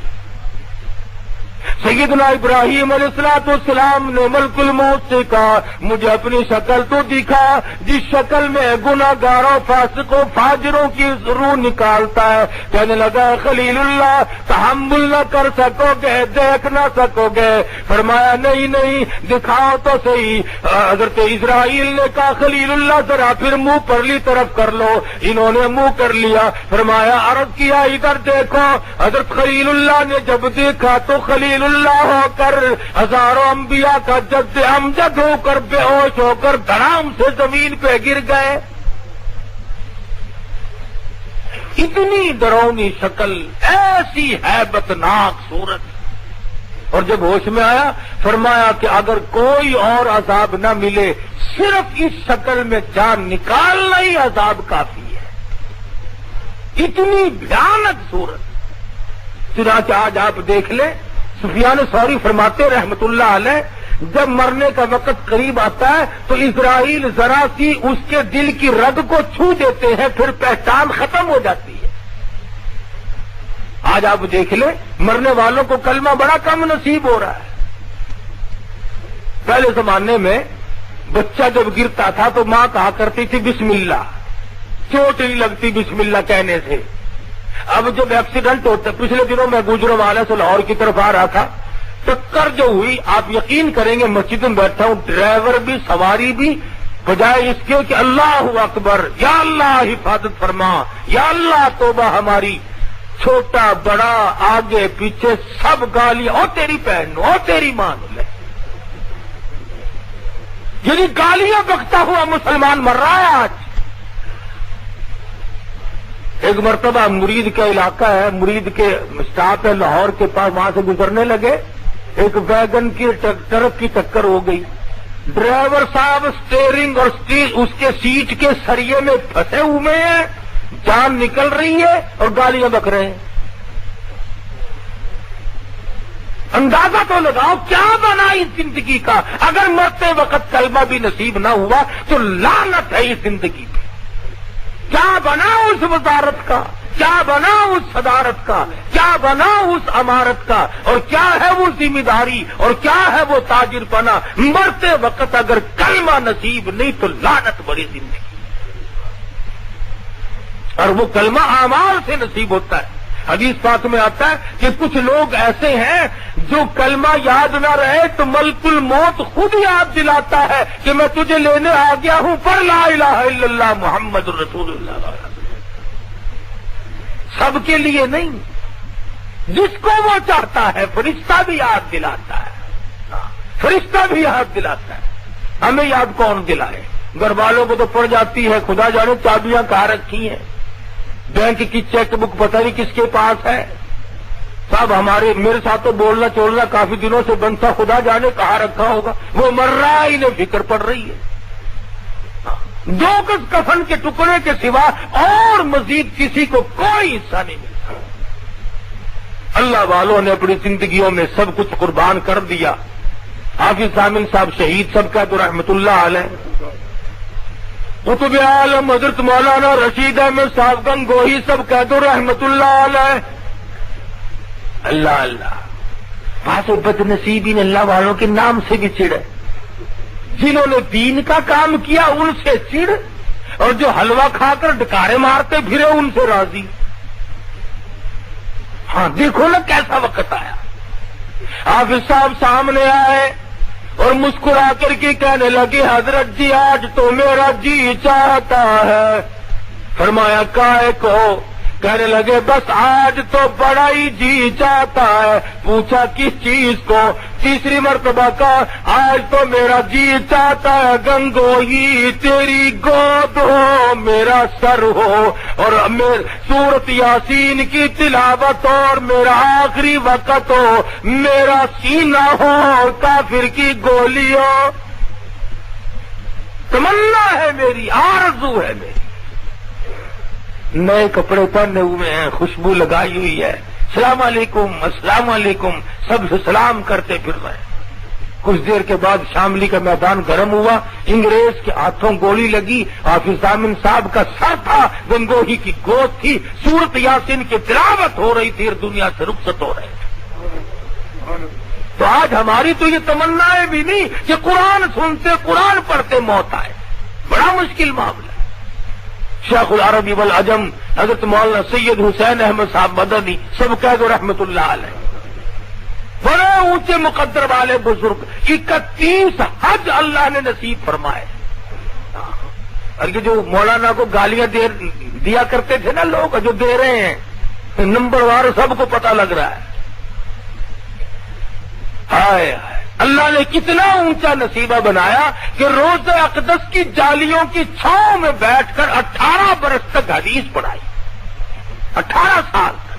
سیدنا ابراہیم علیہ السلام نے ملک الموت سے کہا مجھے اپنی شکل تو دکھا جس شکل میں گناہگاروں فاسقوں فاجروں کی روح نکالتا ہے۔ کہنے لگا خلیل اللہ تحمل نہ کر سکو گے، دیکھ نہ سکو گے؟ فرمایا نہیں نہیں دکھاؤ تو صحیح۔ حضرت اسرائیل نے کہا خلیل اللہ ذرا پھر منہ پرلی طرف کر لو، انہوں نے منہ کر لیا۔ فرمایا عرض کیا ادھر دیکھو۔ حضرت خلیل اللہ نے جب دیکھا تو خلیل اللہ ہو کر ہزاروں انبیاء کا جد امجد ہو کر بے ہوش ہو کر دھڑام سے زمین پہ گر گئے۔ اتنی ڈرونی شکل، ایسی ہیبتناک صورت، اور جب ہوش میں آیا فرمایا کہ اگر کوئی اور عذاب نہ ملے صرف اس شکل میں جان نکالنا ہی عذاب کافی ہے۔ اتنی بھیانک صورت۔ چنانچہ آج آپ دیکھ لیں سفیان ثوری فرماتے رحمت اللہ علیہ جب مرنے کا وقت قریب آتا ہے تو اسرائیل ذرا سی اس کے دل کی رگ کو چھو دیتے ہیں، پھر پہچان ختم ہو جاتی ہے۔ آج آپ دیکھ لیں مرنے والوں کو کلمہ بڑا کم نصیب ہو رہا ہے۔ پہلے زمانے میں بچہ جب گرتا تھا تو ماں کہا کرتی تھی بسم اللہ، چوٹ نہیں لگتی بسم اللہ کہنے سے۔ اب جب ایکسیڈنٹ ہوتا، پچھلے دنوں میں گجرانوالہ سے لاہور کی طرف آ رہا تھا، ٹکر جو ہوئی آپ یقین کریں گے مسجد میں بیٹھا ہوں، ڈرائیور بھی سواری بھی بجائے اس کے کہ اللہ اکبر یا اللہ حفاظت فرما یا اللہ توبہ ہماری، چھوٹا بڑا آگے پیچھے سب گالیاں، او تیری بہن او تیری ماں لے، یعنی گالیاں بکتا ہوا مسلمان مر رہا ہے آج۔ ایک مرتبہ مرید کا علاقہ ہے، مرید کے اسٹاپ ہے لاہور کے پاس، وہاں سے گزرنے لگے، ایک ویگن کی ٹرک کی ٹکر ہو گئی۔ ڈرائیور صاحب اسٹیئرنگ اور اس کے سیٹ کے سریے میں پھنسے ہوئے ہیں، جان نکل رہی ہے اور گالیاں بک رہے ہیں۔ اندازہ تو لگاؤ کیا بنا اس زندگی کا؟ اگر مرتے وقت کلمہ بھی نصیب نہ ہوا تو لعنت ہے اس زندگی پہ۔ کیا بنا اس وزارت کا، کیا بنا اس صدارت کا، کیا بنا اس امارت کا، اور کیا ہے وہ ذمہ داری، اور کیا ہے وہ تاجر پنا؟ مرتے وقت اگر کلمہ نصیب نہیں تو لعنت بڑی زندگی، اور وہ کلمہ اعمال سے نصیب ہوتا ہے۔ حدیث پاک میں آتا ہے کہ کچھ لوگ ایسے ہیں جو کلمہ یاد نہ رہے تو ملک الموت خود یاد دلاتا ہے کہ میں تجھے لینے آ گیا ہوں پر لا الہ الا اللہ محمد رسول اللہ۔ سب کے لیے نہیں، جس کو وہ چاہتا ہے فرشتہ بھی یاد دلاتا ہے، فرشتہ بھی یاد دلاتا ہے۔ ہمیں یاد کون دلائے؟ گھر والوں کو تو پڑ جاتی ہے، خدا جانے چابیاں کہاں رکھی ہیں، بینک کی چیک بک پتہ نہیں کس کے پاس ہے۔ صاحب میرے ساتھ تو بولنا چولنا کافی دنوں سے بند تھا، خدا جانے کہاں رکھا ہوگا، وہ مر رہا ہے انہیں فکر پڑ رہی ہے۔ دو گز کفن کے ٹکڑے کے سوا اور مزید کسی کو کوئی حصہ نہیں ملتا۔ اللہ والوں نے اپنی زندگیوں میں سب کچھ قربان کر دیا۔ حافظ سامن صاحب شہید سب کا تو رحمت اللہ علیہ، قطب عالم حضرت مولانا رشید احمد صاحب گنگوہی سب کہہ دو رحمت اللہ علیہ۔ اللہ اللہ، بعض بدنصیب ان اللہ والوں کے نام سے بھی چڑ ہے، جنہوں نے دین کا کام کیا ان سے چڑ، اور جو حلوہ کھا کر ڈکارے مارتے پھرے ان سے راضی۔ ہاں دیکھو نا کیسا وقت آیا۔ حافظ صاحب سامنے آئے اور مسکرا کر کے کہنے لگے حضرت جی آج تو میرا جی چاہتا ہے۔ فرمایا کائے کو؟ کہنے لگے بس آج تو بڑا ہی جی چاہتا ہے۔ پوچھا کس چیز کو؟ تیسری مرتبہ کہا آج تو میرا جی چاہتا ہے گنگوئی تیری گود ہو میرا سر ہو، اور سورت یاسین کی تلاوت اور میرا آخری وقت ہو، میرا سینہ ہو اور کافر کی گولی ہو۔ تمنا ہے میری، آرزو ہے میری۔ نئے کپڑے پہنے ہوئے ہیں، خوشبو لگائی ہوئی ہے، السلام علیکم السلام علیکم سب سے سلام کرتے پھر رہے۔ کچھ دیر کے بعد شاملی کا میدان گرم ہوا، انگریز کے ہاتھوں گولی لگی، حافظ ضامن صاحب کا سر تھا، گنگوہی کی گود تھی، سورت یاسین کی تلاوت ہو رہی تھی اور دنیا سے رخصت ہو رہے تھے۔ تو آج ہماری تو یہ تمنا ہے بھی نہیں کہ قرآن سنتے قرآن پڑھتے موت آئے، بڑا مشکل معاملہ۔ شیخ العربی والعجم حضرت مولانا سید حسین احمد صاحب مدنی سب کہہ دو رحمت اللہ علیہ، بڑے اونچے مقدر والے بزرگ، 31 حج اللہ نے نصیب فرمائے۔ اور یہ جو مولانا کو گالیاں دیا کرتے تھے نا لوگ، جو دے رہے ہیں نمبر وار سب کو پتہ لگ رہا ہے۔ ہائے اللہ نے کتنا اونچا نصیبہ بنایا کہ روز اقدس کی جالیوں کی چھاؤں میں بیٹھ کر 18 برس تک حدیث پڑھائی، 18 سال تک۔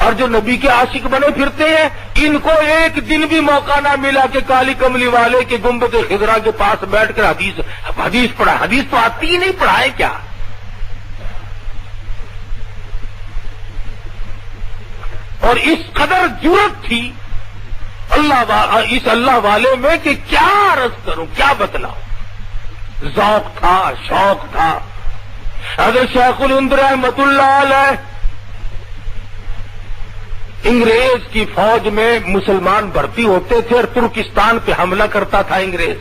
اور جو نبی کے عاشق بنے پھرتے ہیں، ان کو ایک دن بھی موقع نہ ملا کہ کالی کملی والے کے گنبد خضرا کے پاس بیٹھ کر حدیث پڑھا۔ حدیث تو آتی ہی نہیں، پڑھائے کیا؟ اور اس قدر جرأت تھی اس اللہ والے میں کہ کیا عرض کروں، کیا بتلاؤں۔ ذوق تھا، شوق تھا۔ حضرت شیخ الہند رحمت اللہ علیہ انگریز کی فوج میں مسلمان بھرتی ہوتے تھے اور ترکستان پہ حملہ کرتا تھا انگریز،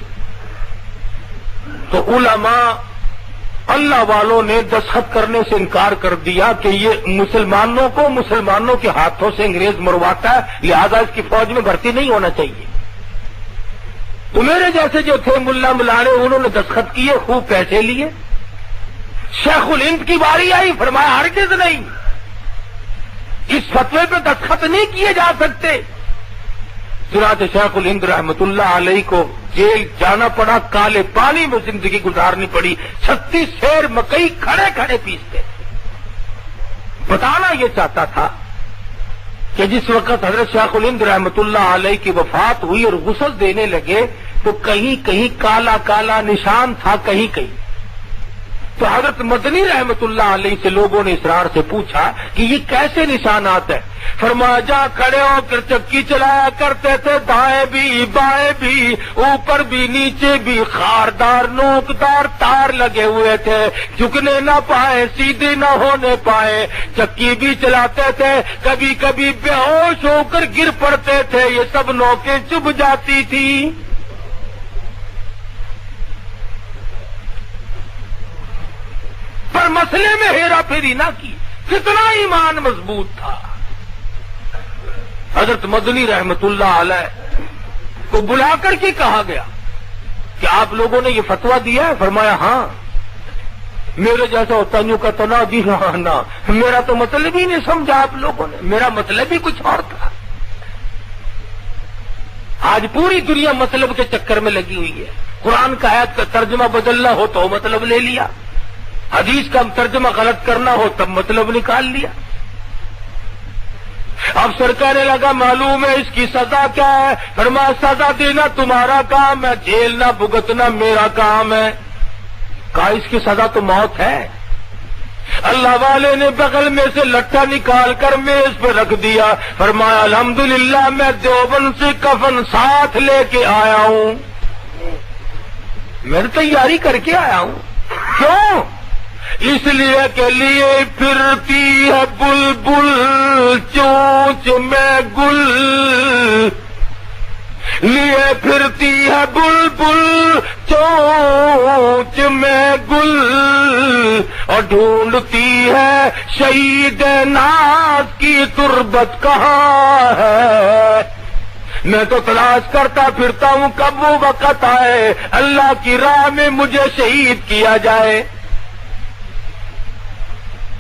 تو علماء اللہ والوں نے دستخط کرنے سے انکار کر دیا کہ یہ مسلمانوں کو مسلمانوں کے ہاتھوں سے انگریز مرواتا ہے، لہذا اس کی فوج میں بھرتی نہیں ہونا چاہیے۔ تو میرے جیسے جو تھے ملا ملانے، انہوں نے دستخط کیے، خوب پیسے لیے۔ شیخ الہند کی باری آئی، فرمایا ہرگز نہیں، اس فتوے پہ دستخط نہیں کیے جا سکتے۔ چنانچہ شیخ الہند رحمت اللہ علیہ کو جیل جانا پڑا، کالے پانی میں زندگی گزارنی پڑی، 36 سیر مکئی کھڑے کھڑے پیستے۔ بتانا یہ چاہتا تھا کہ جس وقت حضرت شیخ الہند رحمت اللہ علیہ کی وفات ہوئی اور غسل دینے لگے تو کہیں کہیں کالا کالا نشان تھا، کہیں کہیں۔ تو حضرت مدنی رحمت اللہ علیہ سے لوگوں نے اسرار سے پوچھا کہ یہ کیسے نشانات ہیں؟ فرمایا جہاں کھڑے ہو کر چکی چلایا کرتے تھے، دائیں بھی بائیں بھی اوپر بھی نیچے بھی خاردار نوکدار تار لگے ہوئے تھے، جھکنے نہ پائے، سیدھے نہ ہونے پائے، چکی بھی چلاتے تھے، کبھی کبھی بے ہوش ہو کر گر پڑتے تھے، یہ سب نوکیں چبھ جاتی تھی۔ پر مسئلے میں ہیرا پھیری نہ کی، کتنا ایمان مضبوط تھا۔ حضرت مدنی رحمت اللہ علیہ کو بلا کر کے کہا گیا کہ آپ لوگوں نے یہ فتویٰ دیا ہے؟ فرمایا ہاں۔ میرے جیسا ہوتا یوں کا تو نہ، جی ہاں نہ، میرا تو مطلب ہی نہیں سمجھا آپ لوگوں نے، میرا مطلب ہی کچھ اور تھا۔ آج پوری دنیا مطلب کے چکر میں لگی ہوئی ہے۔ قرآن کا آیت کا ترجمہ بدلنا ہو تو مطلب لے لیا، حدیث کا ترجمہ غلط کرنا ہو تب مطلب نکال لیا۔ افسر کہنے لگا معلوم ہے اس کی سزا کیا ہے؟ فرمایا سزا دینا تمہارا کام ہے، جیل نہ بھگتنا میرا کام ہے۔ کہا اس کی سزا تو موت ہے۔ اللہ والے نے بغل میں سے لٹا نکال کر میز پہ رکھ دیا، فرمایا الحمدللہ میں دیوبند سے کفن ساتھ لے کے آیا ہوں، میں نے تیاری کر کے آیا ہوں۔ کیوں؟ اس لیے کہ لیے پھرتی ہے بلبل چونچ میں گل لیے پھرتی ہے بلبل چونچ میں گل اور ڈھونڈتی ہے شہید ناز کی تربت کہاں ہے. میں تو تلاش کرتا پھرتا ہوں کب وہ وقت آئے اللہ کی راہ میں مجھے شہید کیا جائے.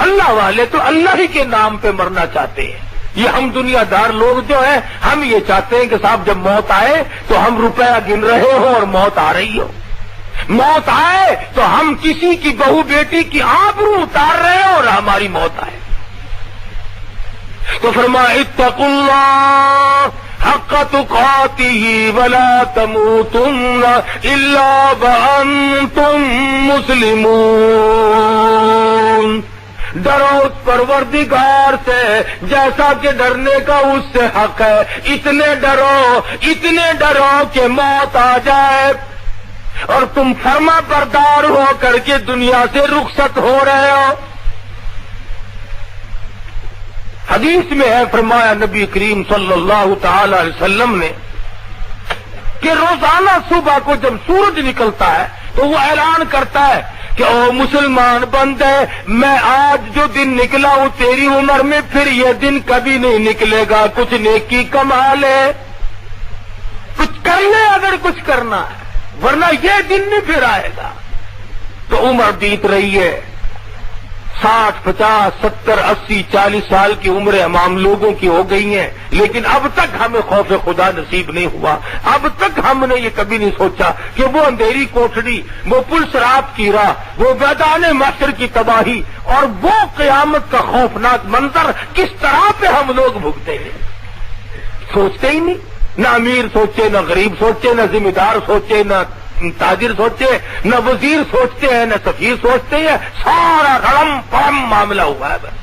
اللہ والے تو اللہ ہی کے نام پہ مرنا چاہتے ہیں. یہ ہم دنیا دار لوگ جو ہیں ہم یہ چاہتے ہیں کہ صاحب جب موت آئے تو ہم روپیہ گن رہے ہوں اور موت آ رہی ہو. موت آئے تو ہم کسی کی بہو بیٹی کی آبرو اتار رہے ہوں اور ہماری موت آئے. تو فرمایا اتقوا اللہ حق تقاتہ ولا تموتن الا وانتم مسلمون. ڈرو اس پروردگار سے جیسا کہ ڈرنے کا اس سے حق ہے. اتنے ڈرو کہ موت آ جائے اور تم فرما بردار ہو کر کے دنیا سے رخصت ہو رہے ہو. حدیث میں ہے فرمایا نبی کریم صلی اللہ تعالی علیہ وسلم نے کہ روزانہ صبح کو جب سورج نکلتا ہے تو وہ اعلان کرتا ہے کہ او مسلمان بندے میں آج جو دن نکلا ہوں تیری عمر میں پھر یہ دن کبھی نہیں نکلے گا. کچھ نیکی کما لے, کچھ کر لے اگر کچھ کرنا ہے, ورنہ یہ دن نہیں پھر آئے گا. تو عمر بیت رہی ہے 60, 50, 70, 80, 40 سال کی عمریں ہم لوگوں کی ہو گئی ہیں, لیکن اب تک ہمیں خوف خدا نصیب نہیں ہوا. اب تک ہم نے یہ کبھی نہیں سوچا کہ وہ اندھیری کوٹڑی, وہ پلس رات کی راہ, وہ میدان محشر کی تباہی اور وہ قیامت کا خوفناک منظر کس طرح پہ ہم لوگ بھگتے ہیں. سوچتے ہی نہیں. نہ امیر سوچے, نہ غریب سوچے, نہ ذمہ دار سوچے, نہ تاجر سوچے, نہ وزیر سوچتے ہیں, نہ سفیر سوچتے ہیں. سارا رڑم پڑم معاملہ ہوا ہے بس.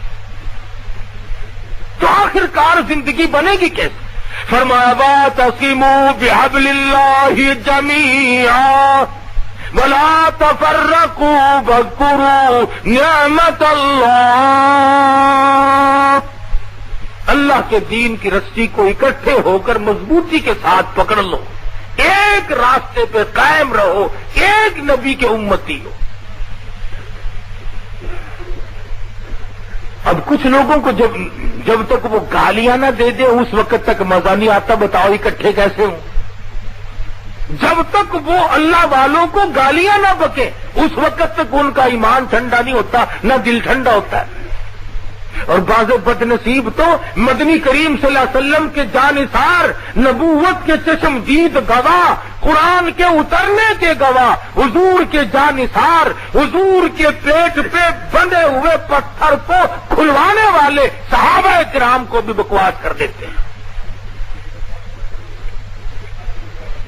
تو آخر کار زندگی بنے گی کیسے؟ فرمایا واعتصموا بحبل اللہ جمیعا ولا تفرقوا واذکروا نعمت اللہ. اللہ کے دین کی رسی کو اکٹھے ہو کر مضبوطی کے ساتھ پکڑ لو, ایک راستے پہ قائم رہو, ایک نبی کے امتی ہو. اب کچھ لوگوں کو جب تک وہ گالیاں نہ دے دے اس وقت تک مزہ نہیں آتا. بتاؤ اکٹھے کیسے ہوں؟ جب تک وہ اللہ والوں کو گالیاں نہ بکے اس وقت تک ان کا ایمان ٹھنڈا نہیں ہوتا, نہ دل ٹھنڈا ہوتا ہے. اور بعض بد نصیب تو مدنی کریم صلی اللہ علیہ وسلم کے جانثار, نبوت کے چشم دید گواہ, قرآن کے اترنے کے گواہ, حضور کے جانثار, حضور کے پیٹ پہ بندھے ہوئے پتھر کو کھلوانے والے صحابہ کرام کو بھی بکواس کر دیتے ہیں.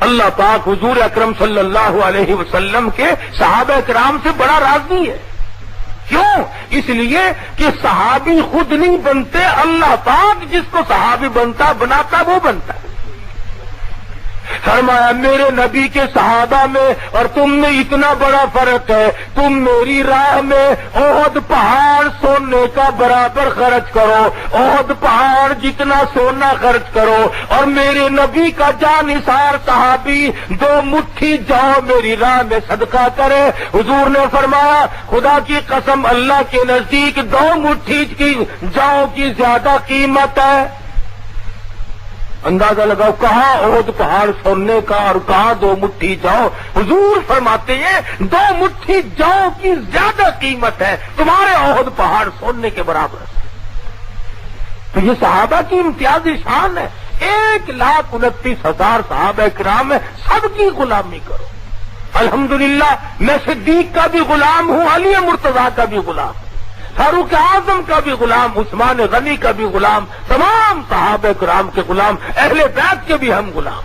اللہ پاک حضور اکرم صلی اللہ علیہ وسلم کے صحابہ کرام سے بڑا راضی ہے. کیوں؟ اس لیے کہ صحابی خود نہیں بنتے, اللہ پاک جس کو صحابی بناتا وہ بنتا ہے. فرمایا میرے نبی کے صحابہ میں اور تم میں اتنا بڑا فرق ہے, تم میری راہ میں احد پہاڑ سونے کا برابر خرچ کرو, احد پہاڑ جتنا سونا خرچ کرو, اور میرے نبی کا جانثار صحابی 2 مٹھی جاؤ میری راہ میں صدقہ کرے. حضور نے فرمایا خدا کی قسم اللہ کے نزدیک 2 مٹھی کی جاؤ کی زیادہ قیمت ہے. اندازہ لگاؤ کہاں احد پہاڑ سونے کا اور کہاں 2 مٹھی جاؤ. حضور فرماتے ہیں 2 مٹھی جاؤ کی زیادہ قیمت ہے, تمہارے احد پہاڑ سونے کے برابر. تو یہ صحابہ کی امتیازی شان ہے. 1,29,000 صحابہ کرام ہے, سب کی غلامی کرو. الحمدللہ میں صدیق کا بھی غلام ہوں, علی مرتضیٰ کا بھی غلام ہوں, فاروق اعظم کا بھی غلام, عثمان غنی کا بھی غلام, تمام صحابہ کرام کے غلام, اہل بیت کے بھی ہم غلام.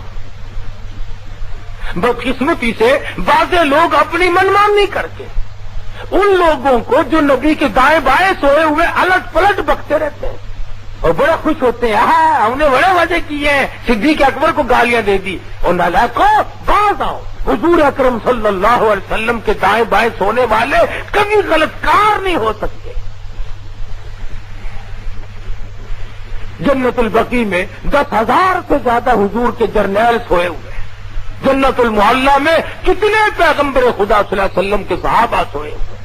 بدقسمتی سے بعض لوگ اپنی منمانی کر کے ان لوگوں کو جو نبی کے دائیں بائیں سوئے ہوئے الٹ پلٹ بکتے رہتے ہیں اور بڑے خوش ہوتے ہیں, ہاں ہم نے بڑے وجہ کیے ہیں, صدیق اکبر کو گالیاں دے دی. اور نالائقو باز آؤ, حضور اکرم صلی اللہ علیہ وسلم کے دائیں بائیں سونے والے کبھی غلط کار نہیں ہو سکتے. جنت البقیع میں 10,000 سے زیادہ حضور کے جرنیل سوئے ہوئے ہیں. جنت المعلا میں کتنے پیغمبر خدا صلی اللہ علیہ وسلم کے صحابہ سوئے ہوئے ہیں.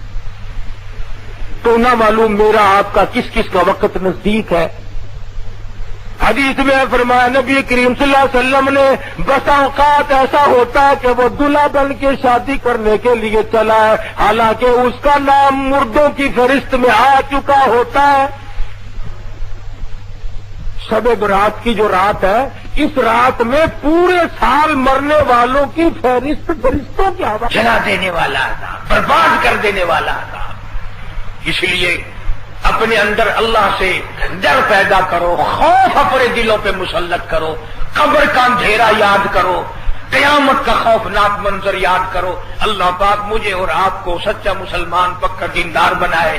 تو نہ معلوم میرا آپ کا کس کس کا وقت نزدیک ہے. حدیث میں فرمایا نبی کریم صلی اللہ علیہ وسلم نے بسا اوقات ایسا ہوتا ہے کہ وہ دلہا بن کے شادی کرنے کے لیے چلا ہے، حالانکہ اس کا نام مردوں کی فہرست میں آ چکا ہوتا ہے. شب برات کی جو رات ہے، اس رات میں پورے سال مرنے والوں کی فہرست فرشتوں کی آواز جلا دینے والا تھا، برباد کر دینے والا تھا. اس لیے اپنے اندر اللہ سے ڈر پیدا کرو، خوف اپنے دلوں پہ مسلط کرو، قبر کا اندھیرا یاد کرو، قیامت کا خوفناک منظر یاد کرو. اللہ پاک مجھے اور آپ کو سچا مسلمان پکا دیندار بنائے.